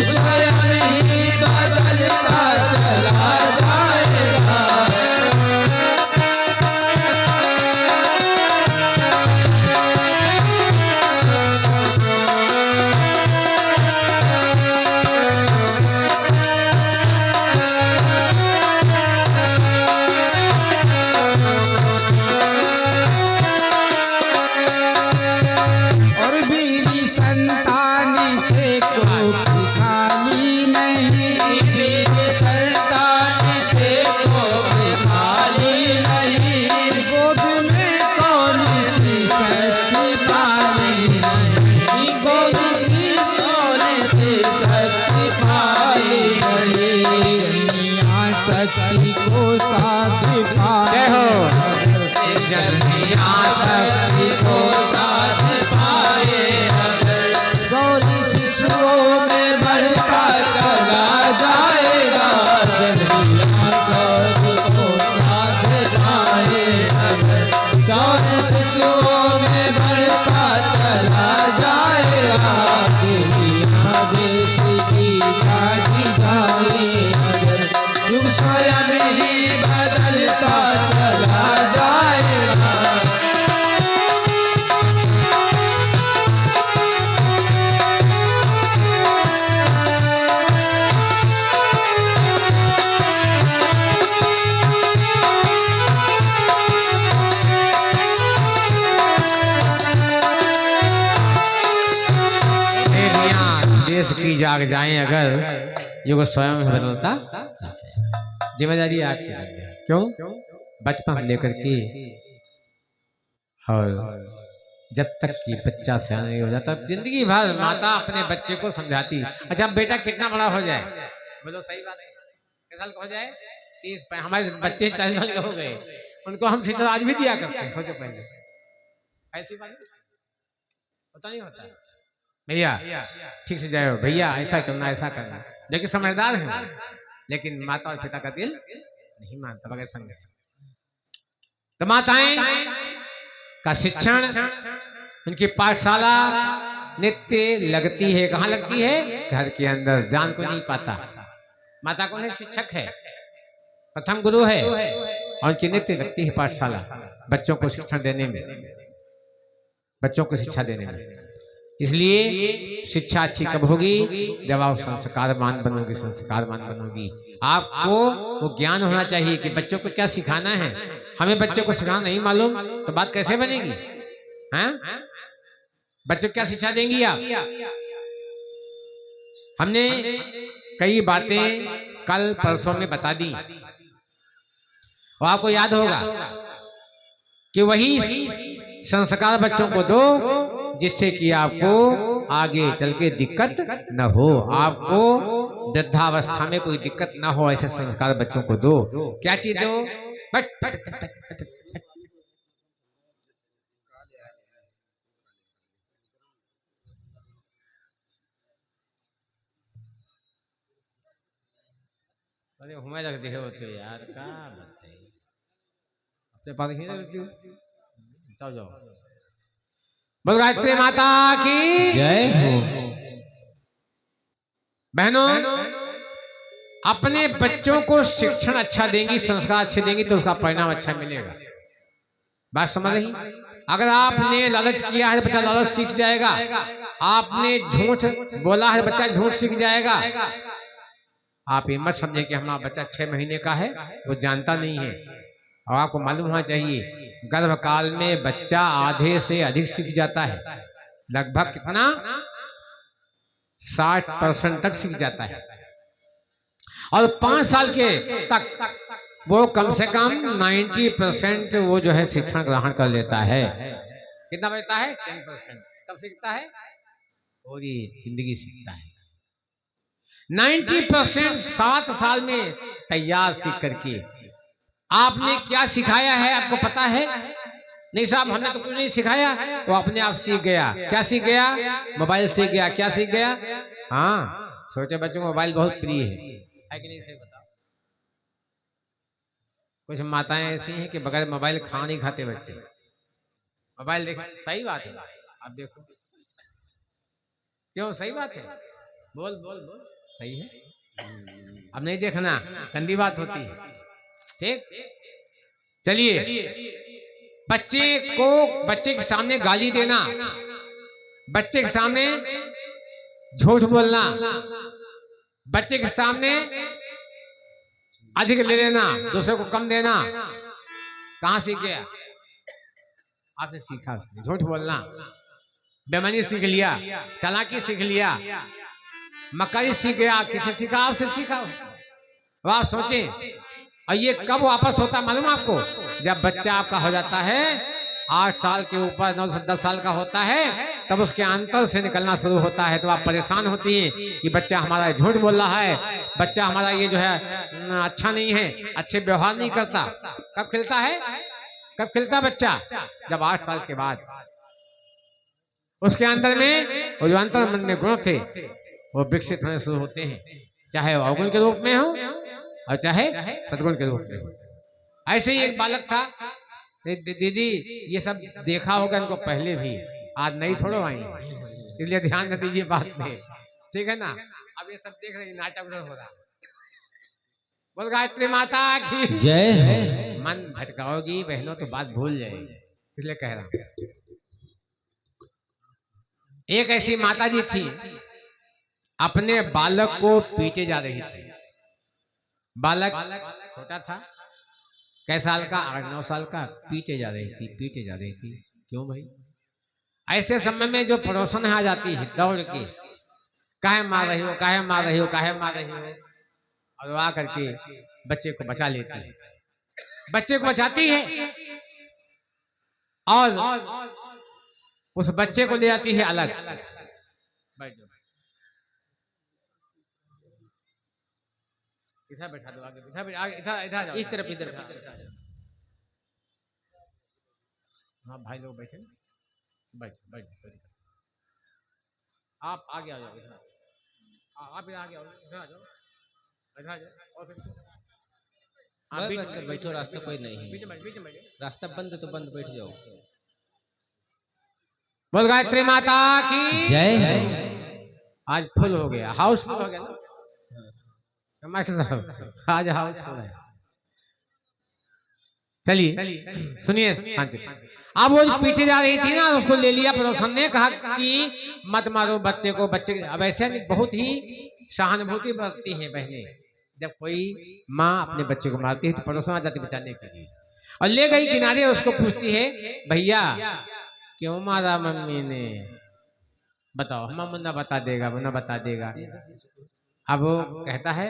की जाग जाए अगर युग स्वयं ही बदलता। जिम्मेदारी आपकी। क्यों? बचपन से लेकर के और जब तक कि बच्चा सयाना नहीं हो जाता, जिंदगी भर माता अपने बच्चे को समझाती। अच्छा बेटा कितना बड़ा हो जाए, बोलो सही बात है, कितने साल का हो जाए? 30। हमारे बच्चे 40 साल के हो गए, उनको हम शिक्षा आज भी दिया करते हैं। सोचो पहले ऐसी बात पता नहीं होता भैया ठीक से जाओ, भैया ऐसा करना ऐसा करना, जो कि समझदार है, लेकिन माता और पिता का दिल नहीं मानता बगैर समझे। तो माताएं का शिक्षण, उनकी पाठशाला नित्य लगती है। कहाँ लगती है? घर के अंदर। जान को नहीं पाता। माता कौन है? शिक्षक है, प्रथम गुरु है, और उनकी नित्य लगती है पाठशाला, बच्चों को शिक्षण देने में, बच्चों को शिक्षा देने में। इसलिए शिक्षा अच्छी कब होगी? जब आप संस्कारवान बनोगी, संस्कारवान बनोगी। आपको वो ज्ञान होना चाहिए कि बच्चों को क्या सिखाना है। हमें बच्चों को सिखाना नहीं मालूम तो बात कैसे बनेगी? हैं? बच्चों को क्या शिक्षा देंगी आप? हमने कई बातें कल परसों में बता दी, और आपको याद होगा कि वही संस्कार बच्चों को दो जिससे कि आपको आगे चल के दिक्कत न हो, आपको वृद्धावस्था में कोई दिक्कत न हो। ऐसे संस्कार बच्चों को दो। क्या चीज दो? अरे हमें रख दिए होते यार, क्या बात है, अपने पास ही रख दियो। जाओ जाओ, बोल गायत्री माता की जय हो। बहनों, अपने बच्चों को शिक्षण अच्छा देंगी, संस्कार अच्छे देंगी तो उसका परिणाम अच्छा मिलेगा। बात समझ रही? अगर आपने लालच किया है बच्चा लालच सीख जाएगा, आपने झूठ बोला है बच्चा झूठ सीख जाएगा। आप ये मत समझे कि हमारा बच्चा 6 महीने का है, वो जानता नहीं है। और आपको मालूम होना चाहिए गर्भकाल में बच्चा आधे से अधिक सीख जाता है, लगभग कितना 60% तक सीख जाता है, और 5 साल के तक वो कम से कम 90% वो जो है शिक्षण ग्रहण कर लेता है। कितना बचता है? 10%। कब सीखता है? पूरी जिंदगी सीखता है। 90% 7 साल में तैयार सीख करके। आपने क्या सिखाया है आपको पता है? नहीं साहब हमने तो कुछ नहीं सिखाया, वो अपने आप सीख गया। क्या सीख गया? मोबाइल सीख गया। क्या सीख गया? हाँ, छोटे बच्चों को मोबाइल बहुत प्रिय है कि नहीं? सही बताओ। कुछ माताएं ऐसी हैं कि बगैर मोबाइल खाना नहीं खाते बच्चे, मोबाइल देख। सही बात है, आप देखो क्यों? सही बात है, बोल बोल बोल, सही है। अब नहीं देखना, गंदी बात होती है। ठीक, चलिए, बच्चे के सामने गाली देना, बच्चे के सामने झूठ बोलना, बच्चे के सामने अधिक ले लेना, दूसरे को कम देना, कहां सीख गया? आपसे सीखा उसने। झूठ बोलना, बेईमानी सीख लिया, चालाकी सीख लिया, मक्कारी सीख गया। किसे सीखा? आपसे सीखा। आप सोचें, और ये कब वापस होता मालूम आपको? जब बच्चा आपका हो जाता है 8 साल के ऊपर, 9 से 10 साल का होता है, तब उसके अंतर से निकलना शुरू होता है। तो आप परेशान होती हैं कि बच्चा हमारा झूठ बोल रहा है, बच्चा हमारा ये जो है अच्छा नहीं है, अच्छे व्यवहार नहीं करता। कब खिलता है? कब खिलता बच्चा? जब 8 साल के बाद उसके अंदर में वो जो अंतर मन में गुण थे वो विकसित होने शुरू होते हैं, चाहे वो अवगुण के रूप में हो और चाहे सद्गुण के रूप में हो। ऐसे ही एक बालक था, दीदी ये सब देखा होगा इनको पहले भी, आज नहीं थोड़ो आई, इसलिए ध्यान न दीजिए बात में, ठीक है ना? अब ये सब देख रहे नाटक हो रहा। बोल गायत्री माता की जय। मन भटकाओगी बहनों तो बात भूल जाएगी, इसलिए कह रहा हूं। एक ऐसी माता जी थी, अपने बालक को पीटे जा रही थी। बालक छोटा था, कै साल का? 8-9 साल का। पीटे जा रही थी। क्यों भाई? ऐसे समय में जो पड़ोसन आ जाती है दौड़ के, काहे मार रही हो, काहे मार रही हो, काहे मार रही हो, और वो आकर के बच्चे को बचा लेती है, बच्चे को बचाती है और उस बच्चे को ले जाती है अलग। बैठ जाओ, इधर बैठा दो, आगे इधर इधर इधर जाओ, इस तरफ इधर। हाँ भाई लोग बैठे, बैठ बैठ बैठ, आप आगे आ जाओ, इधर आप इधर आगे आओ, इधर आ जाओ, इधर आ जाओ, और फिर आप बस बस सर बैठो, रास्ता कोई नहीं है, बीच में बैठो। रास्ता बंद तो बंद, बैठ जाओ। बोल गायत्री माता की जय है। आज फुल हो गया, हाउस फुल हो गया ना मास्टर साहब, आज हाउस फुल है। चलिए सुनिए शांति। अब वो पीछे जा रही थी ना, उसको ले लिया पड़ोसन ने, कहा कि मत मारो बच्चे को, बच्चे अब ऐसे बहुत ही सहानुभूति बरतती हैं बहनें, जब कोई माँ अपने बच्चे को मारती है तो पड़ोसन आ जाती बचाने के लिए, और ले गई किनारे, उसको पूछती है भैया क्यों मारा मम्मी ने, बताओ। हम मुन्ना बता देगा, मुन्ना बता देगा। अब वो कहता है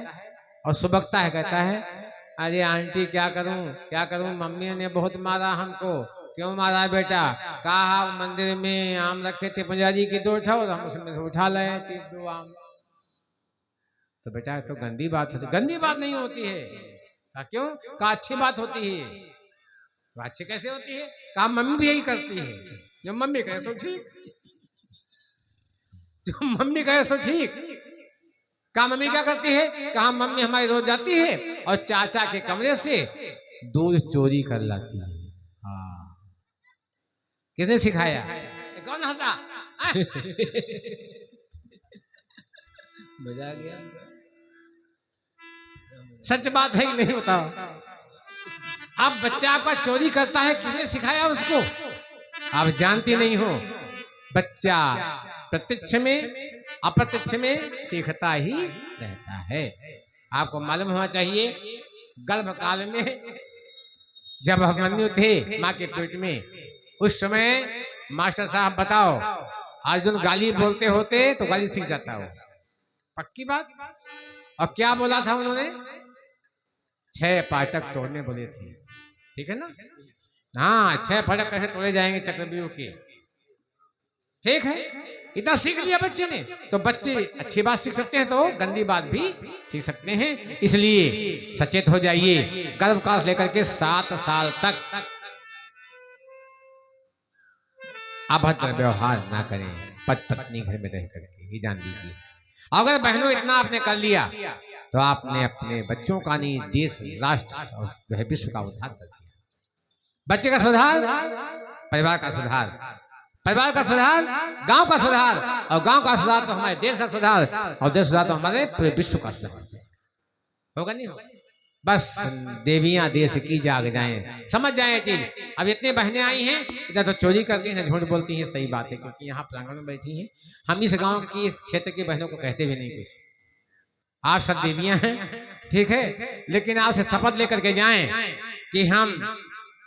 और सुबकता है, कहता है अरे आंटी क्या करूं, मम्मी ने बहुत मारा हमको। क्यों मारा बेटा? कहा मंदिर में आम रखे थे पुजारी की 2 ठो, हम उसमें से उठा लाए 2 आम। तो बेटा तो गंदी बात होती, गंदी बात नहीं होती है। कहा क्यों? कहा अच्छी बात होती है। तो अच्छी कैसे होती है? कहा मम्मी भी यही करती है, जो मम्मी कहे सो ठीक, जो मम्मी कहे सो ठीक। कहा मम्मी क्या करती है? कहा मम्मी हमारी रोज जाती है और चाचा के कमरे से दूध चोरी कर लाती है। हाँ, किसने सिखाया? कौन हंसा? मजा आ गया। सच बात है कि नहीं बताओ? अब बच्चा आपका चोरी करता है, किसने सिखाया उसको? आप जानती नहीं हो। बच्चा प्रत्यक्ष में अप्रत्यक्ष में सीखता ही रहता है। आपको मालूम होना चाहिए, गर्भकाल में जब अभिमन्यु थे माँ के पेट में, उस समय मास्टर साहब बताओ, अर्जुन गाली बोलते होते तो गाली सीख जाता हो, पक्की बात। और क्या बोला था उन्होंने? 6 फाटक तोड़ने बोले थे, ठीक है ना? हाँ, 6 फाटक कैसे तोड़े जाएंगे चक्रव्यूह के, ठीक है? इतना सीख लिया बच्चे ने। तो बच्चे अच्छी बात सीख सकते हैं तो गंदी बात भी सीख सकते हैं, इसलिए सचेत हो जाइए। गर्भकाल से लेकर के 7 साल तक अभद्र व्यवहार ना करें, पत्नी घर में रह करके, ये जान लीजिए। अगर बहनों इतना आपने कर लिया तो आपने अपने बच्चों का नहीं, देश, राष्ट्र और जो है विश्व का उद्धार कर दिया। बच्चे का सुधार, परिवार का सुधार, परिवार का सुधार, गांव का सुधार, और गांव का सुधार तो हमारे देश का सुधार, और देश सुधार तो हमारे पूरे विश्व का सुधार। होगा नहीं होगा? बस देवियां देश की जाग जाएं, समझ जाएं चीज। अब इतने बहनें आई हैं, इधर तो चोरी करती हैं, झूठ बोलती हैं, सही बात है, क्योंकि यहाँ प्रांगण में बैठी हैं। हम इस गांव की, इस क्षेत्र की बहनों को कहते भी नहीं कुछ। आप सब देवियां हैं, ठीक है, लेकिन आज से शपथ लेकर के जाएं कि हम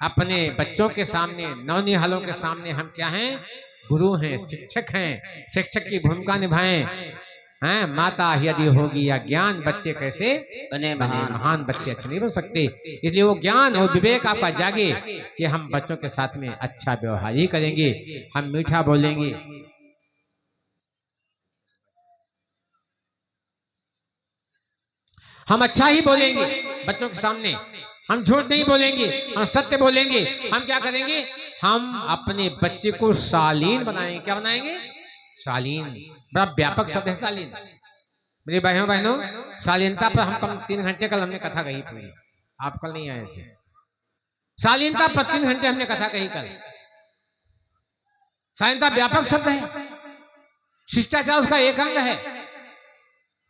अपने बच्चों के सामने, नवनिहालों के सामने हम क्या हैं? गुरु हैं, शिक्षक हैं, शिक्षक की भूमिका निभाएं। हैं, माता यदि होगी या ज्ञान, बच्चे कैसे बने महान बच्चे अच्छे नहीं बन सकते। इसलिए वो ज्ञान और विवेक आपका जागे कि हम बच्चों के साथ में अच्छा व्यवहार ही करेंगे, हम मीठा बोलेंगे। हम अच्छा ही बोलेंगे बच्चों के सामने, हम झूठ नहीं बोलेंगे, हम सत्य बोलेंगे। हम क्या करेंगे? हम अपने बच्चे को शालीन बनाएंगे। क्या बनाएंगे? शालीन। बड़ा व्यापक शब्द है शालीन। मेरे बहनों, शालीनता पर हम कम 3 घंटे कल हमने कथा कही पूरी। आप कल नहीं आए थे। शालीनता पर 3 घंटे हमने कथा कही कल। शालीनता व्यापक शब्द है, शिष्टाचार उसका एक अंग है,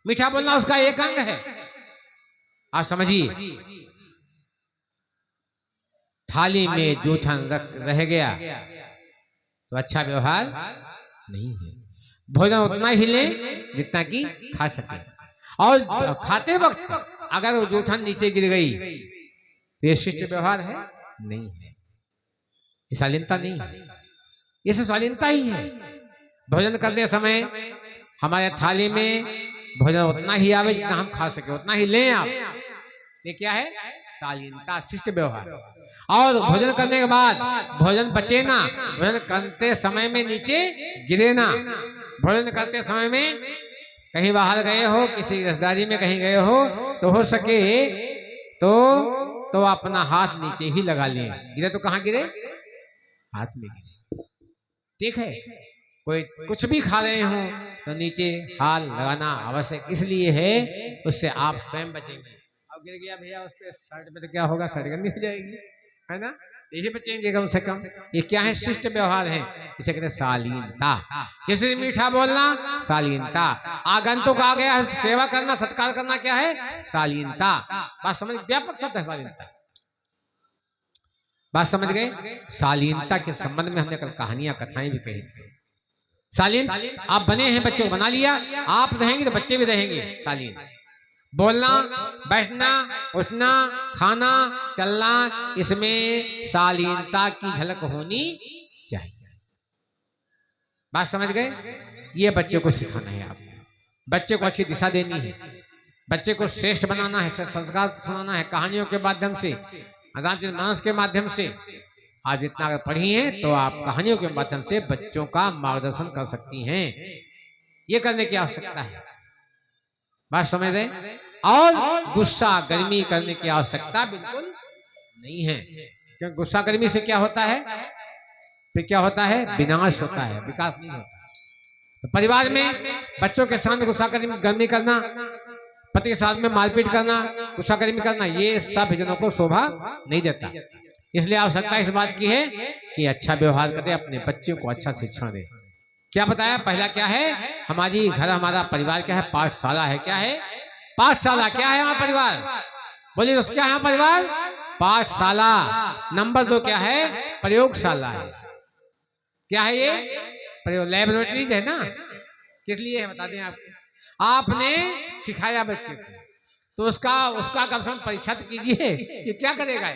मीठा बोलना उसका एक अंग है। आप समझिए, थाली में जूठन रह गया तो अच्छा व्यवहार नहीं है। भोजन उतना ही ले जितना कि खा सके, और खाते वक्त अगर वो जूठन नीचे गिर गई तो ये शिष्ट व्यवहार है? नहीं है, ये शालीनता नहीं है, ये शालीनता ही है। भोजन करते समय हमारे थाली में भोजन उतना ही आवे जितना हम खा सके, उतना ही लें आप। ये क्या है? शालीनता, शिष्ट व्यवहार। और भोजन करने के बाद भोजन बचे ना, भोजन करते समय में नीचे गिरे ना। भोजन करते समय में कहीं बाहर गए हो, किसी रिश्तेदारी में कहीं गए हो सके तो अपना हाथ नीचे ही लगा लें। गिरे तो कहाँ गिरे? हाथ में गिरे। ठीक है, कोई कुछ भी खा रहे हो तो नीचे हाथ लगाना आवश्यक इसलिए है, उससे आप स्वयं बचेंगे। अब गिर गया भैया उस पे शर्ट पे तो क्या होगा? शर्ट गंदी हो जाएगी, है ना? यही बचेंगे कम से कम। ये क्या है? शिष्ट व्यवहार है, इसे कहते हैं शालीनता। किसी से मीठा बोलना शालीनता। आगंतुक आ गया, सेवा करना, सत्कार करना क्या है? शालीनता। बात समझ? व्यापक शब्द है शालीनता। बात समझ गए? शालीनता के संबंध में हमने कल कहानियां कथाएं भी कही थी। शालीन आप बने हैं, बच्चों को बना लिया, आप रहेंगे तो बच्चे भी रहेंगे शालीन। बोलना, बैठना, उठना, खाना, चलना, इसमें शालीनता की झलक होनी चाहिए। बात समझ गए? ये बच्चे को सिखाना है आपको, बच्चे को अच्छी दिशा देनी है, बच्चे को श्रेष्ठ बनाना है, संस्कार सुनाना है कहानियों के माध्यम से, रामचरितमानस के माध्यम से। आज इतना अगर पढ़ी हैं तो आप कहानियों के माध्यम से बच्चों का मार्गदर्शन कर सकती हैं। ये करने की आवश्यकता है। बात समझ रहे? और गुस्सा गर्मी करने की आवश्यकता बिल्कुल नहीं है, क्योंकि गुस्सा गर्मी से क्या होता है? फिर क्या होता है? विनाश होता है, विकास नहीं होता। तो परिवार में बच्चों के सामने गुस्सा गर्मी करना, पति के साथ में मारपीट करना, गुस्सा गर्मी करना, ये सब जनों को शोभा नहीं देता। इसलिए आवश्यकता इस बात की है कि अच्छा व्यवहार करें, अपने बच्चों को अच्छा शिक्षण दें। क्या बताया? पहला क्या है? हमारी घर, हमारा परिवार क्या है? पाठशाला है। क्या है? पाठशाला। क्या है हमारा परिवार? बोलिए दोस्त, क्या है परिवार? पाठशाला। नंबर 2 क्या है? प्रयोगशाला है। क्या है ये? प्रयोग, लैबोरेटरीज है ना। किस लिए है बता दें आपको। आपने सिखाया बच्चे को तो उसका कम से कम परीक्षा तो कीजिए कि क्या करेगा।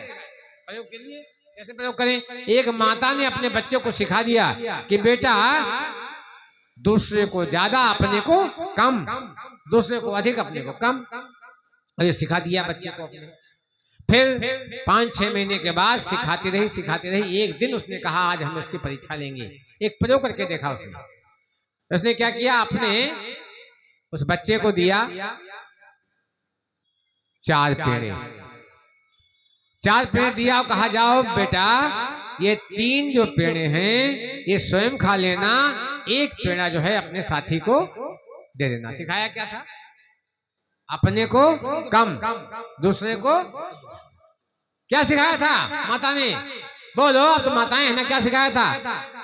प्रयोग करिए। कैसे प्रयोग करें? एक माता ने अपने बच्चे को सिखा दिया कि बेटा दूसरे को ज्यादा, अपने को कम, दूसरे को अधिक, अपने को कम, और ये सिखा दिया बच्चे को अपने। फिर 5-6 महीने के बाद सिखाती रही। एक दिन उसने कहा आज हम इसकी परीक्षा लेंगे। एक प्रयोग करके देखा उसने क्या किया? अपने उस बच्चे को दिया 4 पेड़े दिया और कहा जाओ बेटा ये 3 जो पेड़े हैं ये स्वयं खा लेना, एक पेड़ा जो है अपने साथी को दे देना। सिखाया क्या था? अपने को कम, दूसरे को। क्या सिखाया था माता ने? बोलो, अब तो माताएं है ना। क्या सिखाया था?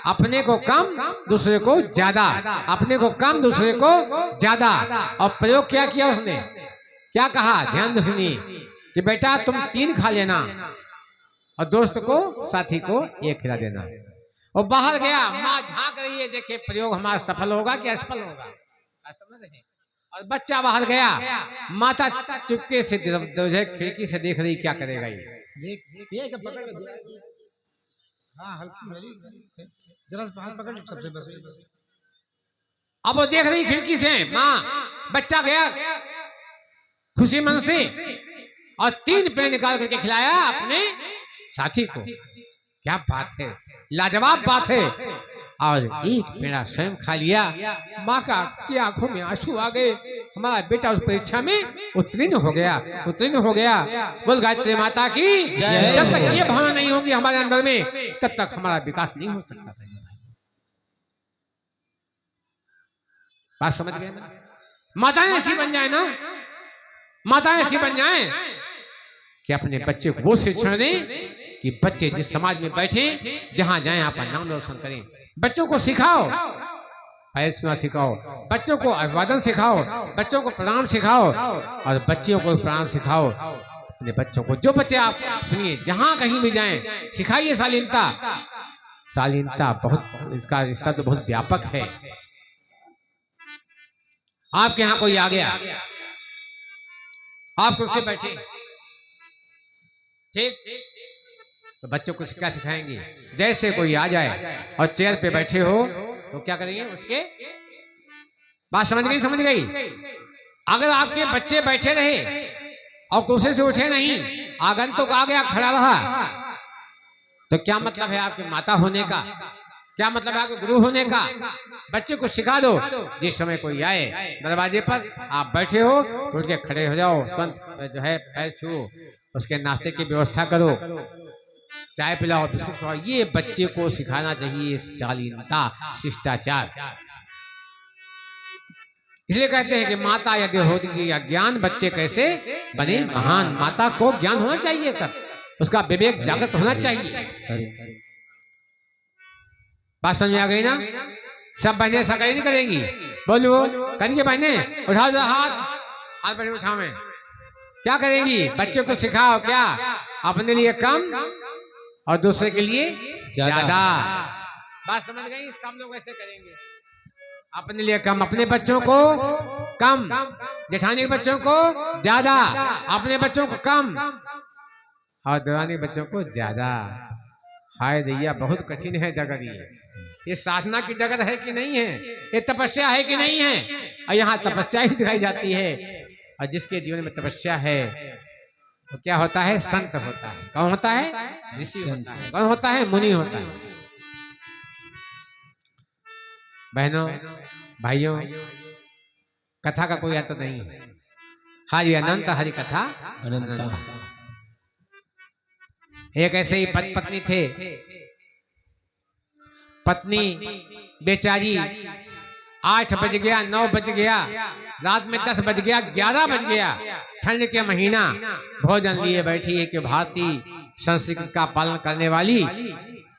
अपने को कम, दूसरे को ज्यादा, अपने को कम, दूसरे को ज्यादा। और प्रयोग क्या किया उसने? क्या कहा? ध्यान से सुनिए कि बेटा तुम 3 खा लेना और दोस्त को, साथी को 1 खिला देना। और बाहर गया, माँ झांक रही है, देखे प्रयोग हमारा सफल होगा कि असफल होगा। समझ रहे? और बच्चा बाहर गया, माता चुपके से खिड़की से देख रही, क्या करेगा ये? अब वो देख रही खिड़की से, माँ, बच्चा गया खुशी मन से और 3 पेड़ निकाल करके खिलाया अपने साथी को। क्या बात है, लाजवाब बात है। और 1 पेड़ा स्वयं खा लिया। माँ का की आंखों में आंसू आ गए। हमारा बेटा उस परीक्षा में उत्तीर्ण हो गया। बोल गायत्री माता की जय। जब तक ये भावना नहीं होगी हमारे अंदर में, तब तक हमारा विकास नहीं हो सकता था। बात समझ गए ना? माताएं ऐसी बन जाए ना, माताएं ऐसी बन जाएं कि अपने बच्चे को वो शिक्षण दें कि बच्चे जिस समाज में बैठे, जहां जाएं आपका नाम रोशन करें। बच्चों को सिखाओ, पैर सिखाओ, बच्चों को अभिवादन सिखाओ, बच्चों को प्रणाम सिखाओ, और बच्चियों को प्रणाम सिखाओ। अपने बच्चों को, जो बच्चे आप सुनिए, जहां कहीं भी जाएं, सिखाइए शालीनता। शालीनता बहुत, इसका शब्द बहुत व्यापक है। आपके यहाँ कोई आ गया, आप कुर्सी बैठे, ठीक, तो बच्चों को क्या सिखाएंगे? जैसे कोई आ जाए और चेयर पे बैठे हो तो क्या करेंगे? उसके बात समझ गई? समझ गई? अगर आपके बच्चे बैठे रहे और कुर्सी से उठे नहीं, आगंतुक आ गया खड़ा रहा, तो क्या मतलब है आपके माता होने का? क्या मतलब है आपके गुरु होने का? बच्चे को सिखा दो, जिस समय कोई आए दरवाजे पर, आप बैठे हो तो उठ के खड़े हो जाओ, तुरंत जो है पैर छू, उसके नाश्ते की व्यवस्था करो, चाय पिलाओ, बिस्कुट खाओ। ये बच्चे को सिखाना चाहिए शालीनता, शिष्टाचार। इसलिए कहते हैं कि माता यदि होगी अज्ञान, बच्चे कैसे बने महान। माता को ज्ञान होना चाहिए, सब उसका विवेक जागृत होना चाहिए। बात समझ में आ गई ना? सब बहने सगाई नहीं करेंगी, बोलो करेंगे बहने? उठाओ जरा हाथ, हाथ बहने उठाओ। में क्या करेंगी? बच्चों को सिखाओ क्या? अपने लिए कम और दूसरे के लिए ज्यादा। बात समझ गई? सब लोग ऐसे करेंगे, अपने लिए कम, अपने बच्चों को कम, जेठानी के बच्चों को ज्यादा, अपने बच्चों को कम और देवानी बच्चों को ज्यादा। हाय दैया, बहुत कठिन है डगर ये साधना की डगर है कि नहीं है? ये तपस्या है कि नहीं है? और यहाँ तपस्या ही दिखाई जाती है। और जिसके जीवन में तपस्या है वो क्या होता है? संत होता है। कौन होता है? ऋषि होता है। कौन होता है? मुनि होता है। बहनों भाइयों, कथा का कोई अंत नहीं है। हरि अनंत, हरि कथा अनंत। एक ऐसे ही पत्नी थे, पत्नी बेचारी 8 बज गया, 9 बज गया, रात में 10 बज गया, 11 बज गया, ठंड के महीना, भोजन लिए बैठी है कि भारतीय संस्कृति का पालन करने वाली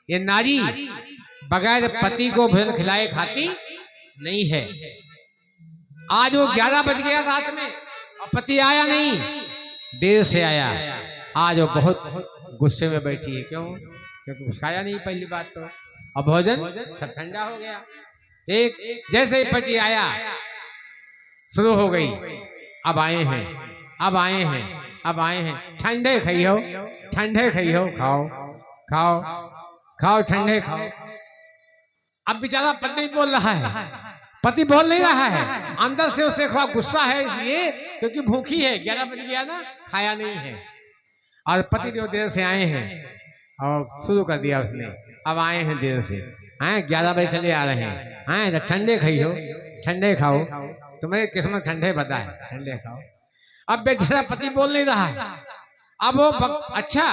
ये नारी बगैर पति को भोजन खिलाए खाती नहीं है। आज वो 11 बज गया रात में और पति आया नहीं, देर से आया। आज वो बहुत गुस्से में बैठी है। क्यों? क्योंकि कुछ खाया नहीं पहली बात तो, और भोजन सब ठंडा हो गया। एक जैसे ही पति आया शुरू हो गई, अब आए हैं, अब आए हैं, अब आए हैं, ठंडे खाइयो, ठंडे खाइयो, खाओ खाओ खाओ, ठंडे खाओ। अब बेचारा पति बोल रहा है, पति बोल नहीं रहा है, अंदर से उसे थोड़ा गुस्सा है, इसलिए क्योंकि भूखी है, 11 बज गया ना, खाया नहीं है। और पति जो देर से आए हैं और शुरू कर दिया उसने, अब आए हैं देर से, हैं 11 बजे चले आ रहे हैं, हैं तो ठंडे खाइयो, ठंडे खाओ, तुम्हें किस्मत ठंडे पता है, ठंडे खाओ। अब बेचारा पति बोल नहीं रहा है। अब वो अच्छा,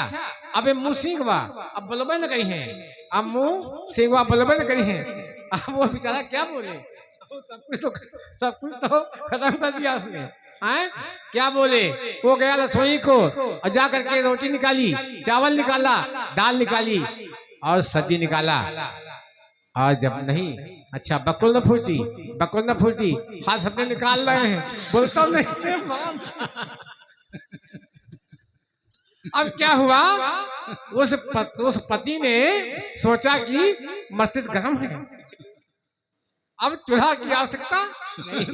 अब मुंह सीखवा, अब बलबे न कही है, अब मुंह सीखवा बलबे न कही है। अब वो बेचारा क्या बोले? सब कुछ तो खत्म कर दिया उसने। हैं क्या बोले? वो गया रसोई को और जा करके रोटी निकाली, चावल निकाला, दाल निकाली और सब्जी निकाला। और जब नहीं, अच्छा बकुल न फूटी, बकुल न फूटी, हाथ सबने निकाल रहे हैं, बोलता नहीं। अब क्या हुआ? उस पति ने सोचा कि मस्तिष्क गर्म है, अब चूल्हा की आवश्यकता नहीं।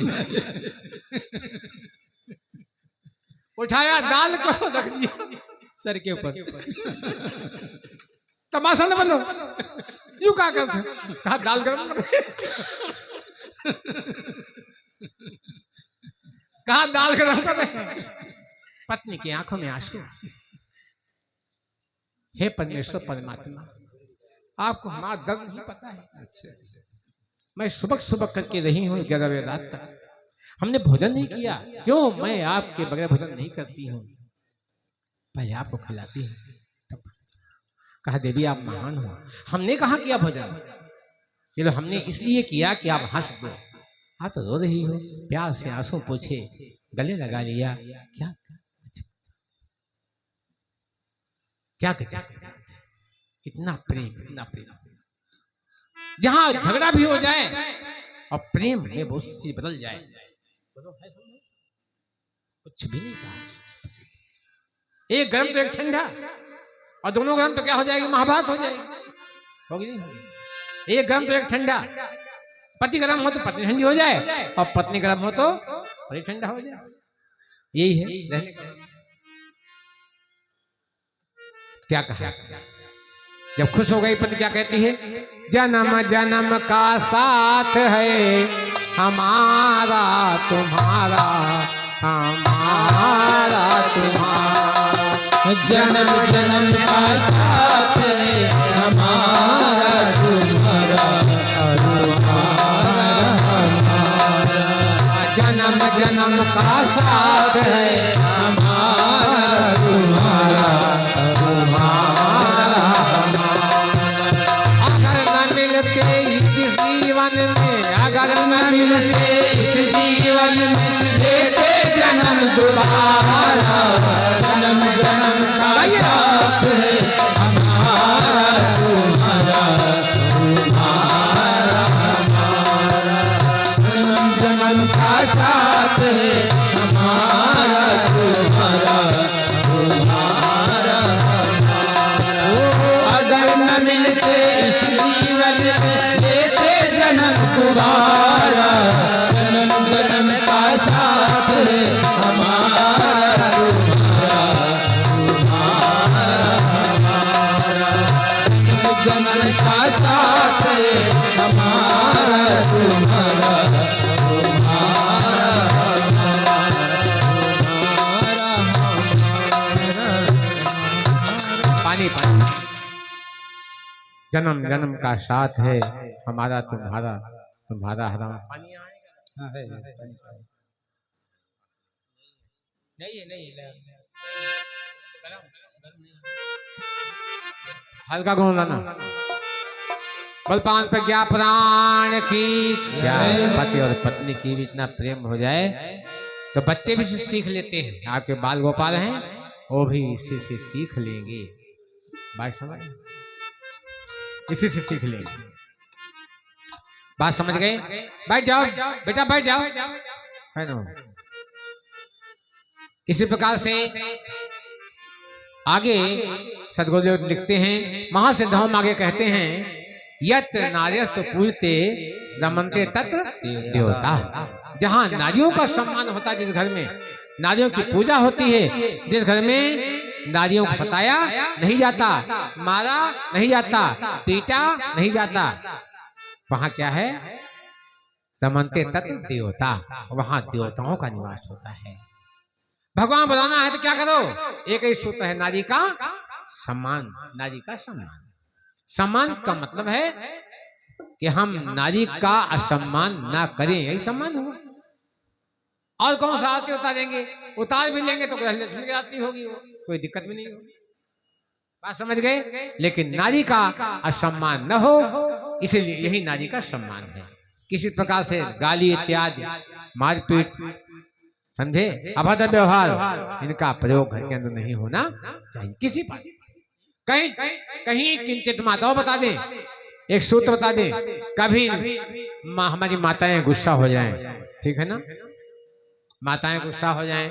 उठाया दाल को, रख दिया सर के ऊपर। तमाशा न बनो, यूं क्या कर सकते? कहा दाल गर्म कर, कहा दाल गर्म कर दे। पत्नी की आंखों में आंसू। हे परमेश्वर परमात्मा, आपको हमारा दर्द नहीं पता है। अच्छा, मैं सुबह सुबह करके रही हूँ 11 बजे रात तक, हमने भोजन नहीं किया। क्यों? मैं आपके बगैर भोजन नहीं करती हूँ, पहले आपको खिलाती हूँ। तब कहा देवी आप महान हो, हमने कहाँ किया भोजन? चलो हमने इसलिए किया कि आप हंस दो। आप तो रो रही हो, प्यार से आंसू पूछे, गले लगा लिया। क्या क्या क्या इतना प्रेम, इतना प्रेम। जहां झगड़ा भी हो जाए और प्रेम में बहुत सी बदल जाए, कुछ भी नहीं कहा। एक गर्म तो एक ठंडा, और दोनों गर्म तो क्या हो जाएगी? महाभारत हो जाएगी। होगी नहीं होगी? एक गर्म तो एक ठंडा, पति गर्म हो तो पत्नी ठंडी हो जाए, और पत्नी गर्म हो तो पति ठंडा हो जाए। यही है। क्या कहा? जब खुश हो गई पत्नी क्या कहती है, जन्म जन्म का साथ है हमारा तुम्हारा, हमारा तुम्हारा। जन्म जन्म का साथ है हमारा तुम्हारा, तुम्हारा हमारा। जन्म जन्म का साथ है हमारा तुम्हारा, तुम्हारा अगर न मिलते इस जीवन में, अगर न मिलते इस जीवन में लेते जन्म दोबारा। जन्म जन्म का साथ है हमारा तुम्हारा, तुम्हारा हमारा। जन्म जन्म का साथ है हमारा तुम्हारा, तुम्हारा हमारा। अगर न मिलते इस जीवन में लेते जन्म दोबारा। जन्म जन्म का साथ है हमारा तुम्हारा, तुम्हारा हमारा। जन्म का साथ है हमारा तुम्हारा, तुम्हारा पानी पानी। जन्म जन्म का साथ है हमारा तुम्हारा, तुम्हारा हराम। पानी आएगा नहीं हल्का गुण लाना। बलपान प्रज्ञा प्राण की क्या, पति और पत्नी की भी इतना प्रेम हो जाए तो बच्चे भी सीख लेते हैं। आपके बाल गोपाल हैं, वो भी इसी से सीख लेंगे। बात समझ, इसी से सीख लेंगे। बात समझ गए? बैठ जाओ बेटा, बैठ जाओ, है ना। इसी प्रकार से आगे सदगुरुदेव लिखते हैं, महासिद्धाओं आगे कहते हैं, यत्र नार्यस्तु पूजते रमन्ते तत्र देवता। जहां नारियों का सम्मान होता है, जिस घर में नारियों की पूजा होती है, जिस घर में नारियों को सताया नहीं जाता, मारा नहीं जाता, पीटा नहीं जाता, वहां क्या है, रमन्ते तत्र देवता, वहां देवताओं का निवास होता है। भगवान बुलाना है तो क्या करो, एक ही सूत्र है, नारी का सम्मान। नारी का सम्मान, सम्मान का मतलब है कि हम नारी का असम्मान ना करें, यही सम्मान हुआ। और कौन सा आरती उतारेंगे, उतार भी लेंगे तो लक्ष्मी की आरती होगी, वो कोई दिक्कत भी नहीं होगी। बात समझ गए? लेकिन नारी का असम्मान न हो, इसलिए यही नारी का सम्मान है। किसी प्रकार से गाली इत्यादि, मारपीट, समझे, अभद्र व्यवहार, इनका प्रयोग घर के अंदर नहीं होना चाहिए। किसी पर कहीं कहीं किंचित माताओं बता दें, एक सूत्र बता दें, कभी हमारी माताएं गुस्सा हो जाएं, ठीक है ना, माताएं गुस्सा हो जाएं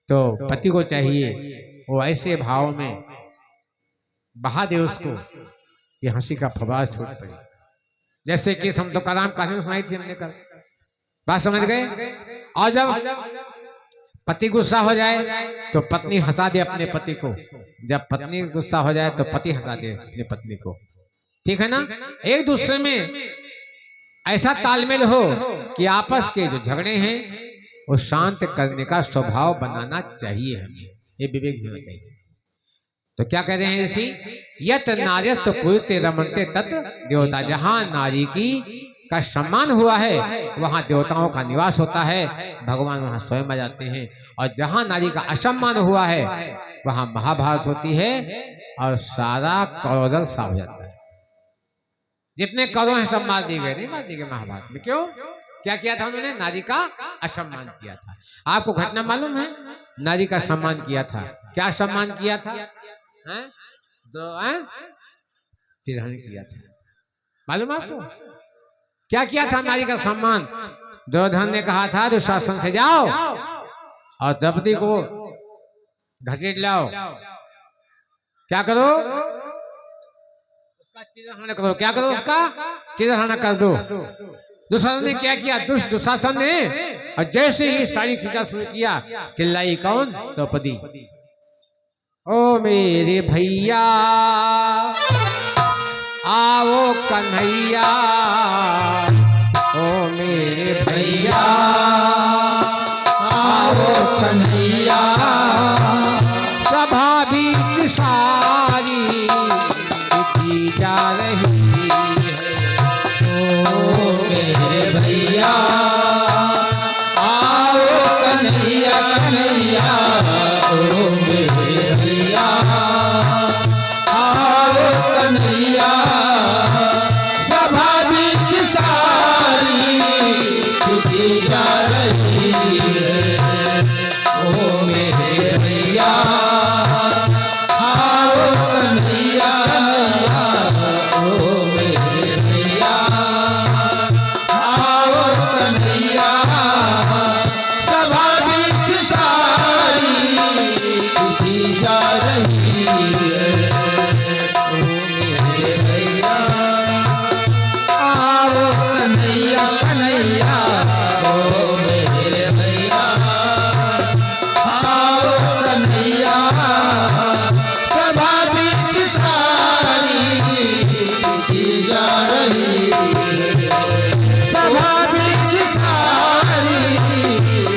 तो पति को चाहिए वो ऐसे भाव में बहा दे उसको कि हंसी का फवार छूट पड़े। जैसे कि हम तो कलाम कहानी सुनाई थी हमने कल। बात समझ गए? और जब पति गुस्सा हो जाए तो पत्नी हंसा दे अपने पति को, जब पत्नी गुस्सा हो जाए तो पति हंसा दे अपनी पत्नी को, ठीक है ना। एक दूसरे में ऐसा तालमेल हो कि आपस के जो झगड़े हैं वो शांत करने का स्वभाव बनाना चाहिए हमें, ये विवेक भी होना चाहिए। तो क्या कहते हैं ऋषि, यत नार्यस्त पूजते रमन्ते तत्र देवता। जहां नारी की का सम्मान हुआ है वहां देवताओं का निवास होता है, भगवान वहां स्वयं आ जाते हैं। और जहां नारी का असम्मान हुआ है वहां महाभारत होती है और सारा कौरव सा हो जाता है। जितने कौरव हैं सब मार दिए गए, नहीं मार दिए गए महाभारत में। क्यों? क्या किया था उन्होंने? नारी का असम्मान किया था। आपको घटना मालूम है? नारी का सम्मान किया था। क्या सम्मान किया था? चिढ़ाने किया था। मालूम आपको क्या किया था? नारी का सम्मान। दुर्योधन ने कहा था दुशासन से जाओ और द्रौपदी को घसीट लाओ, क्या करो, उसका चिरहरण करो, क्या करो, उसका चिरहरण कर दो। दुशासन ने क्या किया? दुशासन ने और जैसे ही साड़ी खींचा शुरू किया, चिल्लाई कौन? द्रौपदी। ओ मेरे भैया आओ कन्हैया ओ मेरे भैया आओ कन्हैया सभा बीच सारी की जा रही है। ओ मेरे भैया आओ कन्हैया कन्हैया ओ मेरे भैया आओ कन्हैया सभा बीच सारी छुटी जा रही है। ओ मेरे भैया आओ कन्हैया ओ मेरे भैया आओ कन्हैया सभा बीच सारी छुटी जा रही है। ओ मेरे भैया आओ कन्हैया कन्हैया ओ मेरे भैया आओ कन्हैया सभा बीच सारी छुटी जा रही है। सभा बीच सारी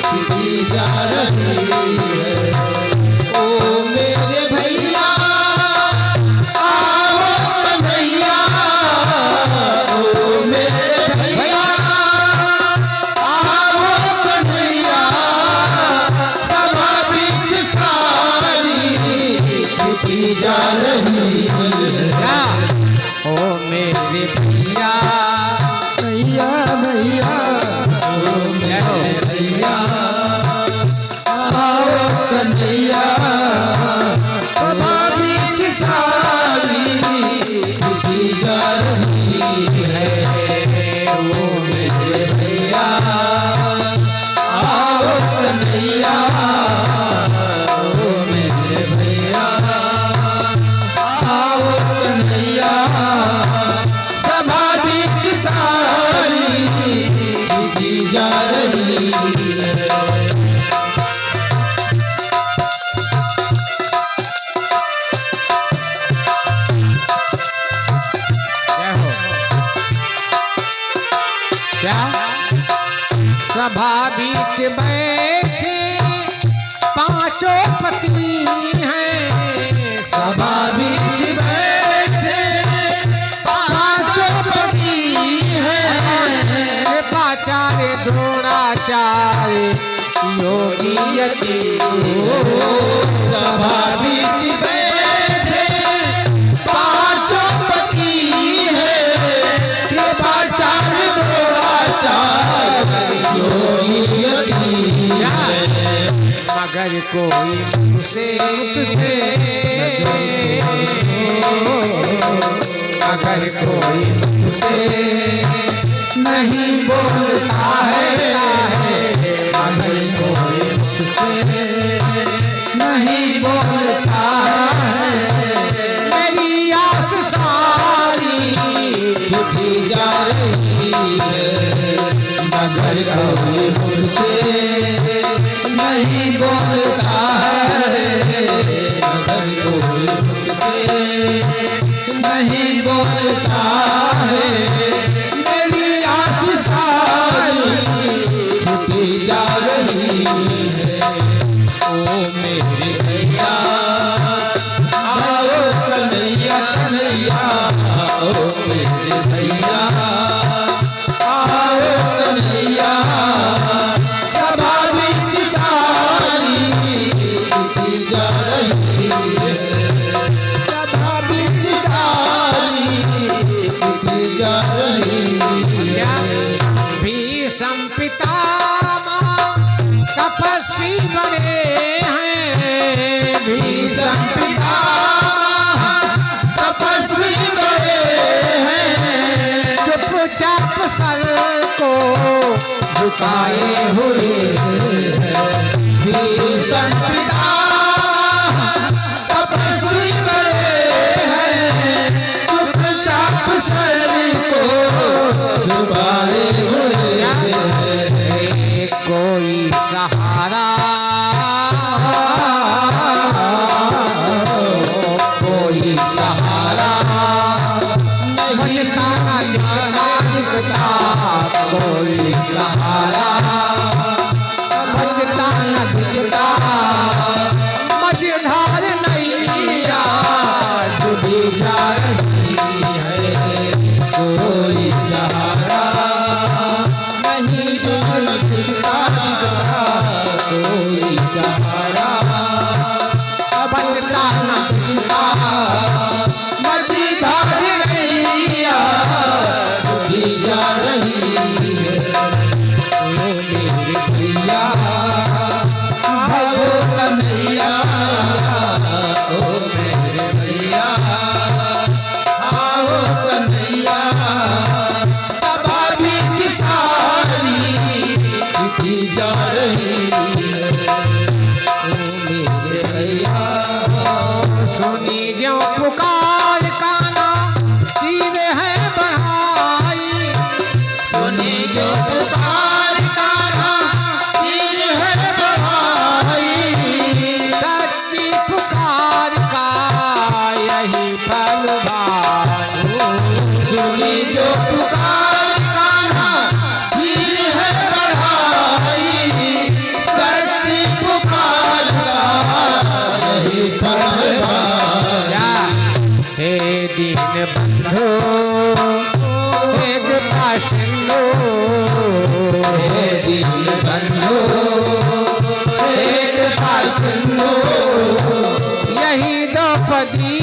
छुटी जा रही है। ओ मेरे भैया आओ कन्हैया ओ मेरे भैया आओ कन्हैया सभा बीच सारी छुटी जा रही है। ओ मेरे भैया भैया भैया ओ मेरे भैया आओ कन्हैया सभा बीच सारी छुटी जा रही है। ओ मेरे भैया आओ कन्हैया ओ मेरे भैया आओ कन्हैया सभा बीच सारी छुटी जा रही है। जय हो। क्या सभा बीच बैठे पांचों पत्नी हैं। सभा बीच बैठे पांचों पति हैं। कृपाचार्य द्रोणाचार्य योगी यति सभा बीच बैठे पांचों पति हैं। कृपाचार्य द्रोणाचार्य योगी यति मगर कोई मुझसे अगर कोई मुझसे नहीं बोलता है अगर कोई मुझसे नहीं बोलता है। मेरी आस सारी छुटी जा रही है। मगर कोई मुझसे नहीं बोलता है। मगर कोई मुझसे नहीं बोलता है। मेरी आस सारी छुटी जा रही है। ओ मेरे भैया आओ कन्हैया कन्हैया ओ मेरे भैया आओ कन्हैया सभा बीच सारी छुटी जा रही है। सभा बीच सारी छुटी जा रही है। भीषम पितामह तपस्वी बड़े हैं। भीषम पितामह तपस्वी बड़े हैं। चुपचाप सर को झुकाए हुए हैं। भीषम पितामह तपस्वी बड़े हैं। चुपचाप सर को झुकाए हुए हैं। कोई सहारा कोई सहारा बिन तुझका कोई सहारा बचता न तुझका मझधार नैया डूबी जा रही है ओ मेरे भैया आओ कन्हैया ओ मेरे भैया आओ कन्हैया सभा बीच सारी बीती जा रही है ओ मेरे भैया सुनी जो पुकार काना सीधे है बढ़ाई सुनी जो पुकार काना सिर है बढ़ाई सच्ची पुकार का यही फल भाई सुनी जो पुकार काना सिर है बढ़ाई सच्ची पुकार का यही फल या हे दीन बंधु एक पाशंदो हे दीन बंधु एक पासंदो यही द्रौपदी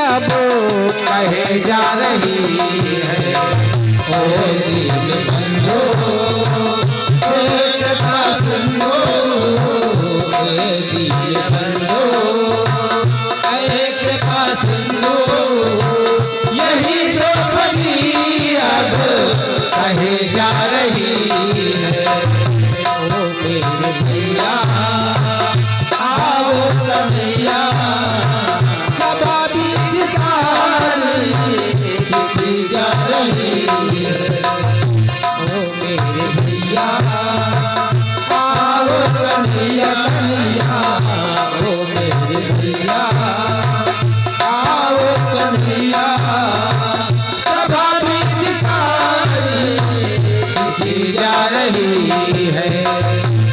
अब कहे जा रही है ओ दीन बंधु एक पासंदो हे दीन बंधु एक पासंदो यही द्रौपदी अब कहे जा रही है ओ मेरे भैया आओ कन्हैया सभा बीच सारी बीती जा रही है ओ मेरे भैया आओ कन्हैया कन्हैया ओ मेरे भैया आओ कन्हैया सभा बीच सारी बीती जा रही है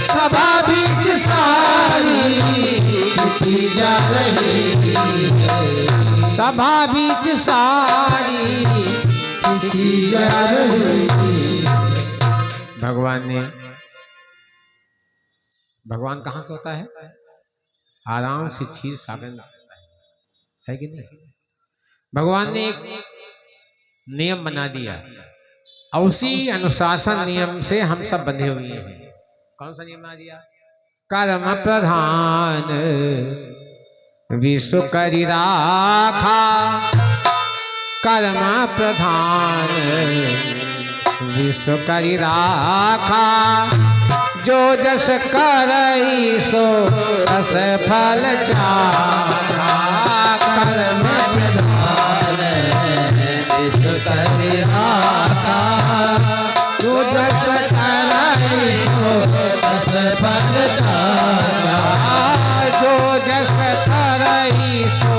सभा बीच सारी बीती जा रही है सभा बीच सारी बीती जा रही है भगवान कहाँ से होता है? आराम से क्षीर सागर में है कि नहीं? भगवान ने एक नियम बना दिया और उसी अनुशासन नियम से हम सब बंधे हुए हैं। कौन सा नियम बना दिया? कर्म प्रधान विश्व करि राखा, कर्म प्रधान विश्व करि राखा, जो जस करई सो तस फल चाखा। कर्म प्रधान विश्व करि राखा, जो जस करई सो तस फल चाखा। जो जस करई सो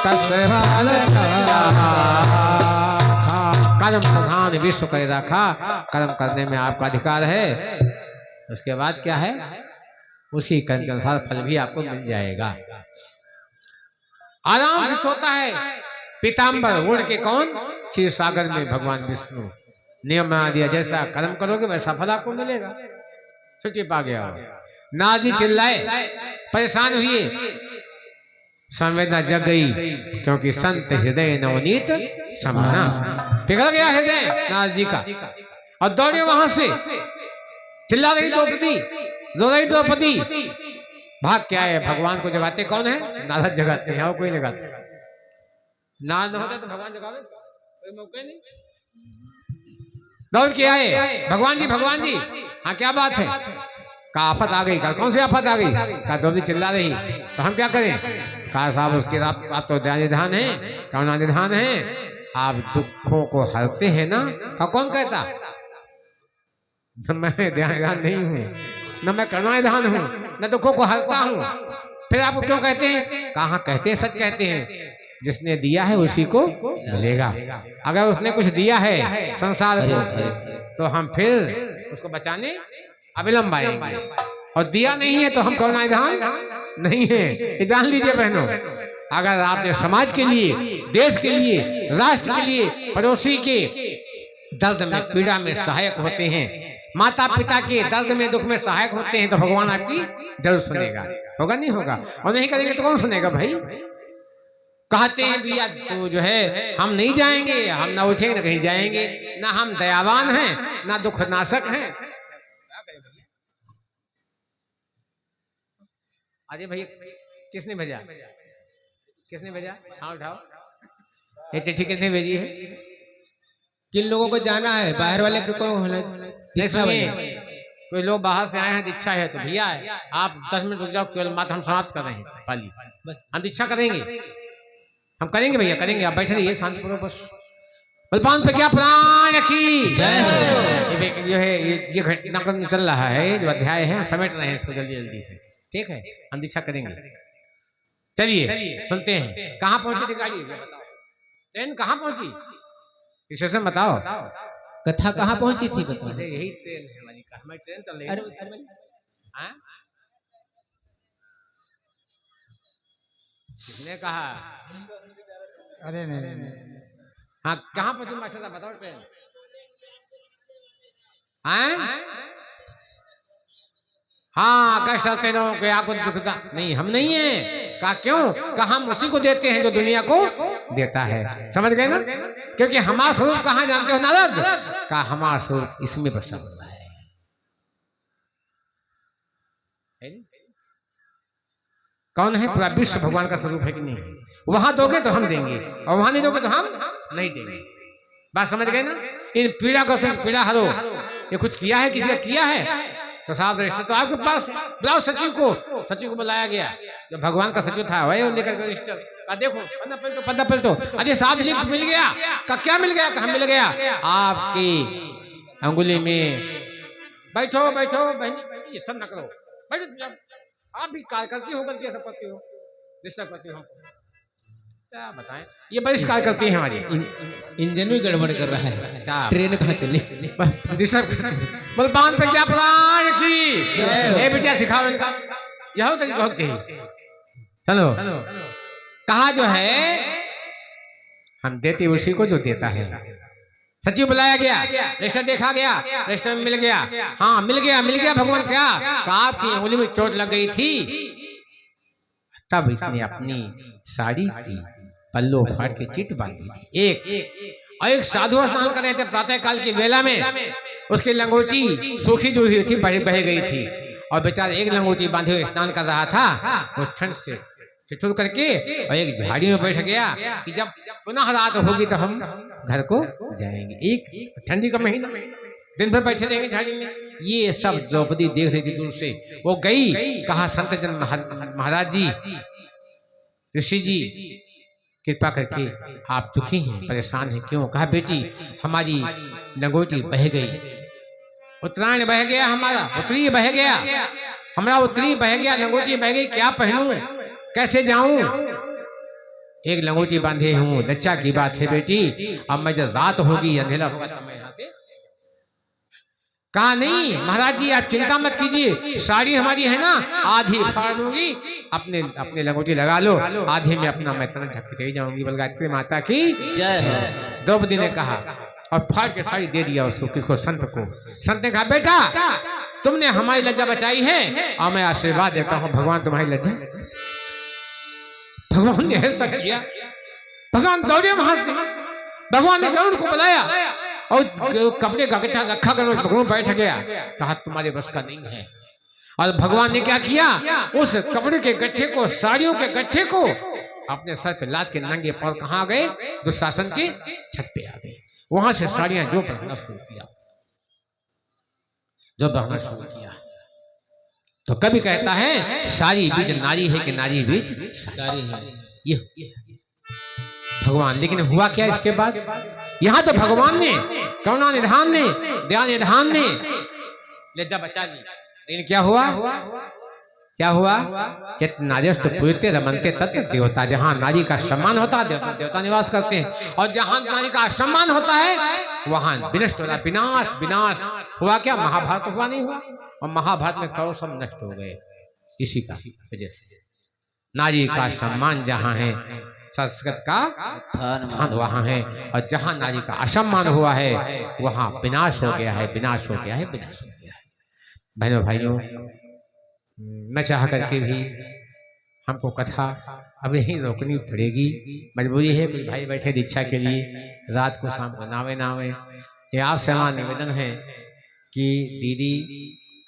तस फल चाखा। कर्म प्रधान विश्व करि राखा, कर्म करने में आपका अधिकार है। उसके बाद क्या है? उसी कर्म के अनुसार फल भी आपको मिल जाएगा। आराम से सोता है पीताम्बर ओढ़ के कौन? क्षीर सागर में भगवान विष्णु। नियम बना दिया, जैसा कर्म करोगे वैसा फल आपको मिलेगा। छुट्टी पा गया। नारद जी चिल्लाए, परेशान हुए, संवेदना जग गई, क्योंकि संत हृदय नवनीत समाना। पिघल गया हृदय नारद जी का और दौड़े वहां से। चिल्ला रही द्रौपदी, रो रही द्रौपदी, भाग क्या है? भगवान को जगाते कौन है? नारद जगाते हैं, और कोई जगाते। नारद न होता तो भगवान जगावे? कोई मौके नहीं। दौड़ के आए, भगवान जी, हाँ क्या बात है? का आफत आ गई। का कौन सी आफत आ गई? का द्रौपदी चिल्ला रही, तो हम क्या करें? कहा साहब उसके आप तो दयानिधान है, करुणानिधान है, आप दुखों को हरते हैं ना। कौन कहता? न मैं दयानिधान नहीं हूँ, न मैं करुणानिधान हूँ, न दुखों को हरता हूँ। फिर आपको क्यों कहते हैं? कहाँ कहते हैं? सच कहते हैं। जिसने दिया है उसी को मिलेगा। अगर उसने कुछ दिया है संसार को, तो हम फिर उसको बचाने अविलंब आएंगे, और दिया नहीं है तो हम करुणानिधान नहीं है। ये जान लीजिए बहनों, अगर आपने समाज के लिए, देश के लिए, राष्ट्र के लिए, पड़ोसी के दर्द में, पीड़ा में सहायक होते हैं, माता पिता के दर्द में दुख में सहायक होते हैं तो भगवान आपकी जरूर सुनेगा। होगा नहीं होगा? और नहीं करेंगे तो कौन सुनेगा भाई? कहते हैं भैया तो जो है हम नहीं जाएंगे, हम ना उठेंगे ना कहीं जाएंगे, ना हम दयावान हैं ना दुख नाशक हैं। अरे भैया किसने भेजा? किसने भेजा? हाँ उठाओ। ये चिट्ठी किसने भेजी है? किन लोगों को जाना है? बाहर वाले को नहीं सुनिए, कोई लोग बाहर से आए हैं दीक्षा है तो भैया आप 10 मिनट रुक जाओ, केवल मात्र हम समाप्त कर रहे हैं पाली, बस हम दीक्षा करेंगे, हम करेंगे भैया करेंगे। आप बैठे रहिए शांतिपूर्वक बस। बलवान पे क्या प्राण की जय हो। ये है ये घटनाक्रम चल रहा है, जो अध्याय है समेट रहे हैं इसको जल्दी जल्दी से, ठीक है? हम दीक्षा करेंगे। चलिए सुनते हैं। कहाँ पहुंची थी गाड़ी? ट्रेन कहाँ पहुंची? स्टेशन बताओ। कथा कहाँ पहुंची थी बताओ। यही ट्रेन है हमारी, हमारी ट्रेन चल रही है। हाँ? किसने कहा? अरे नहीं। हाँ कहाँ पहुंची मास्टर साहब बताओ ट्रेन? हाँ हाँ कष्ट होते लोगों को, आपको दुखता नहीं, हम नहीं है। कहा क्यों? कहा हम उसी को देते हैं जो दुनिया को देता है। समझ गए ना? क्योंकि हमारा स्वरूप कहाँ जानते हो नारद? कहा हमारा स्वरूप इसमें बसा हुआ है। कौन है? पूरा विश्व भगवान का स्वरूप है कि नहीं? वहां दोगे तो हम देंगे और वहां नहीं दोगे तो हम नहीं देंगे। बात समझ गए ना? इन पीड़ा को पीड़ा हरो। ये कुछ किया है, किसी का किया है तो साहब रजिस्टर तो आपके पास, बुलाओ सचिव को। सचिव को बुलाया गया, जो भगवान का सचिव था वही लेकर रजिस्टर का देखो पन्ना पलटो। अरे साहब लिंक मिल गया। का क्या मिल गया? कहा मिल गया आपकी अंगुली में। बैठो बैठो बहनी, ये सब न करो, बैठो। आप भी कार्य करती हो करके सब करती हो, डिस्टर्ब करती हो। क्या बताएं, ये बहिष्कार करती है हमारी। इंजन भी गड़बड़ कर रहा है, ट्रेन कहाँ चली? डिस्टर्ब करती है। बलवान पे क्या प्राण की ये बेटिया सिखाओ इनका, यह तेरी भक्ति है। चलो कहा जो है हम देते उसी को जो देता है। सचिव बुलाया गया, रजिस्टर देखा गया, रजिस्टर में मिल गया। हाँ मिल गया भगवान। क्या कहा? आपकी उंगली में चोट लग गई थी, तब इसने अपनी साड़ी की पल्लो फाड़ के चिट बांधी थी। एक साधु स्नान कर रहे थे प्रातः काल की वेला में, उसकी लंगोटी सूखी जो हुई थी बह गई थी, और बेचारा एक लंगोटी बांधे हुए स्नान कर रहा था। वो ठंड से ठिठुर करके और एक झाड़ी में बैठ गया कि जब पुनः रात होगी तो हम घर को जाएंगे। एक ठंडी का महीना, दिन भर बैठे रहेंगे झाड़ी में। ये सब द्रौपदी देख रही थी दूर से। वो गई, कहा संत जन महाराज जी, ऋषि जी कृपा करके आप दुखी हैं, परेशान हैं, क्यों? कहा बेटी हमारी लंगोटी बह गई, उत्तरायण बह गया, हमारा उत्तरी बह गया, हमारा उत्तरी बह गया, लंगोटी बह गई, क्या पहनूं, कैसे जाऊं? एक लंगोटी बांधे हूं, लज्जा की बात है बेटी। अब मैं जब रात होगी अंधेरा होगा तब मैं यहाँ से। कहा नहीं महाराज जी आप चिंता मत कीजिए, साड़ी हमारी है ना, आधी फाड़ लूंगी, अपने अपने लंगोटी लगा लो, आधे में अपना मैं तन ढक के चली जाऊंगी। बलगात्री माता की जय हो। द्रौपदी ने कहा और फाड़ के साड़ी दे दिया उसको, किसको? संत को। संत ने कहा बेटा तुमने हमारी लज्जा बचाई है और मैं आशीर्वाद देता हूँ, भगवान तुम्हारी लज्जा। भगवान ने ऐसा किया, भगवान दौड़े वहां से, भगवान ने गरुड़ को बुलाया और कपड़े का गट्ठा रखा कर गरुड़ बैठ गया। कहा तुम्हारे बस का नहीं है। और भगवान ने क्या किया? उस कपड़े के गट्ठे को, साड़ियों के गट्ठे को अपने सर पे लाद के नंगे पैर कहाँ गए? दुशासन के छत पे आ गए। वहां से साड़ियां जो पहनना शुरू किया, जो पहनना शुरू किया। तो कभी कहता है सारी बीज नारी है कि नारी बीज सारी है, ये भगवान। लेकिन हुआ क्या इसके बाद? यहाँ तो भगवान ने करुणा निधान ने, दया निधान ने लज्जा बचा ली। लेकिन क्या हुआ? क्या हुआ? यत नार्यस्तु पूज्यते रमन्ते तत्र देवता। जहाँ नारी का सम्मान होता है देवता निवास करते हैं, और जहाँ नारी का सम्मान होता है वहां विनष्ट होता है, विनाश विनाश। हुआ क्या? महाभारत हुआ नहीं हुआ? और महाभारत में कौरव सब नष्ट हो गए इसी का वजह से। नारी का सम्मान जहाँ है, संस्कृत का उत्थान वहाँ है, और जहाँ नारी का असम्मान हुआ है वहाँ विनाश हो गया है, विनाश हो गया है, विनाश हो गया है। बहनों भाइयों, न चाह करके भी हमको कथा अब यहीं रोकनी पड़ेगी, मजबूरी है। कुछ भाई बैठे दीक्षा के लिए, रात को शाम को नावे नावे। ये आपसे हमारा निवेदन है कि दीदी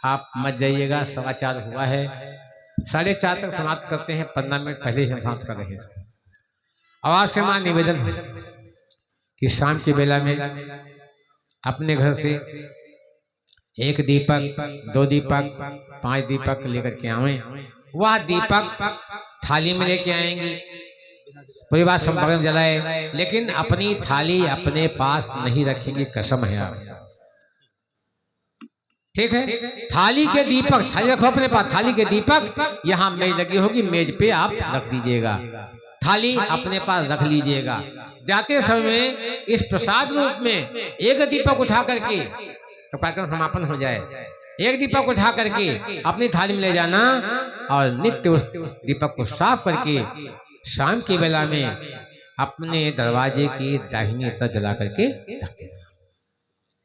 आप मत जाइएगा, 4:15 हुआ है, 4:30 तक समाप्त करते हैं, 15 मिनट पहले ही हम समाप्त कर रहे हैं इसको। अब आपसे हमारा निवेदन है कि शाम की बेला में अपने घर से 1 दीपक, 2 दीपक, 5 दीपक लेकर के आवे। वह दीपक थाली में लेके आएंगी, पूरी बात संपर्क में जलाए, लेकिन अपनी थाली अपने पास नहीं रखेंगे, कसम है आप, ठीक है। थाली के दीपक, थाली रखो अपने पास, थाली के दीपक यहाँ मेज लगी होगी, मेज पे आप रख दीजिएगा, थाली अपने पास रख लीजिएगा। जाते समय इस प्रसाद रूप में 1 दीपक उठा करके, तो कार्यक्रम समापन हो जाए, 1 दीपक उठा करके अपनी थाली में ले जाना और नित्य उस दीपक को साफ करके शाम की बेला में अपने दरवाजे की दाहिनी तरफ जला करके रख देना।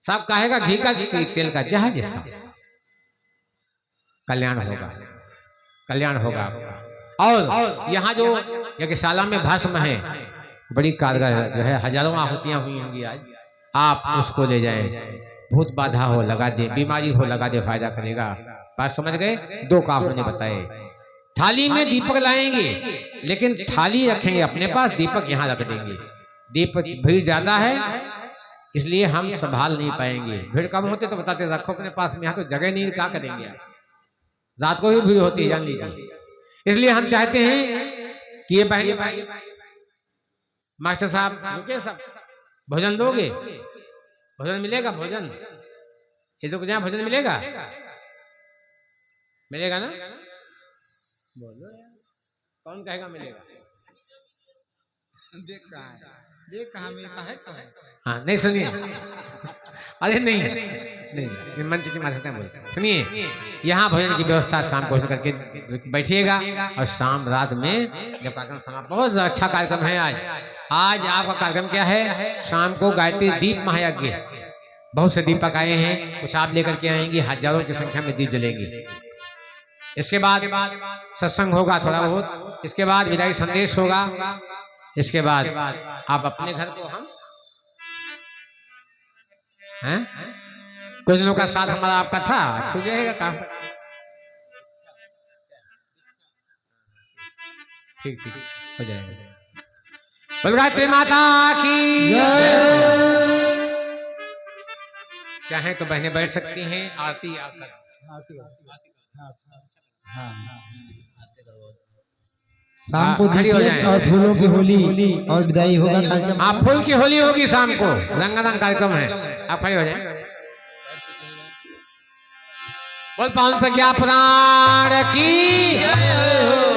सब कहेगा घी का तेल का जहाज, इसका कल्याण होगा, कल्याण होगा आपका। और यहाँ जो यज्ञशाला में भस्म है, बड़ी कारगर जो है, हजारों आहुतियां हुई होंगी आज, आप उसको ले जाएं, भूत बाधा हो लगा दे, बीमारी हो लगा दे, फायदा करेगा। बात समझ गए? 2 काम मैंने बताए। थाली में दीपक लाएंगे, लेकिन थाली रखेंगे अपने पास, दीपक यहाँ रख देंगे। दीपक भीड़ ज्यादा है इसलिए हम संभाल नहीं पाएंगे, भीड़ कम होते तो बताते रखो अपने पास में, यहाँ तो जगह नहीं, क्या करेंगे आप, रात को भी भीड़ होती है, जान लीजिए। इसलिए हम चाहते हैं कि ये बहन मास्टर साहब रुके, सब भोजन दोगे, भोजन मिलेगा, भोजन ये तो जहाँ भोजन मिलेगा, मिलेगा ना, बोलो यार, कौन कहेगा मिलेगा? देख कहाँ मिलता है, कहाँ है? हाँ नहीं सुनिए, अरे नहीं नहीं, ये मंच की माध्यम बोलते हैं, सुनिए, यहाँ भोजन की व्यवस्था शाम को करके बैठिएगा, और शाम रात में जब कार्यक्रम समाप्त, बहुत अच्छा कार्यक्रम है आज आपका कार्यक्रम क्या है, शाम को गायत्री दीप महायज्ञ, बहुत से दीपक आए हैं, कुछ आप लेकर के आएंगे, हजारों की संख्या में दीप जलेंगे। इसके बाद सत्संग होगा थोड़ा बहुत, इसके बाद विदाई संदेश होगा, इसके बाद आप अपने घर को हम हैं, कुछ दिनों का साथ हमारा आपका था, छूट जाएगा काम, ठीक ठीक हो जाएगा। बलगात्री माता की चाहे तो बहनें बैठ सकती हैं, आरती आप शाम को दीप और फूलों की होली और विदाई होगा कार्यक्रम। आप फूल की होली होगी शाम को, रंगारंग कार्यक्रम है, आप खड़े हो जाए। बोल पवन प्रज्ञा पुराण की जय।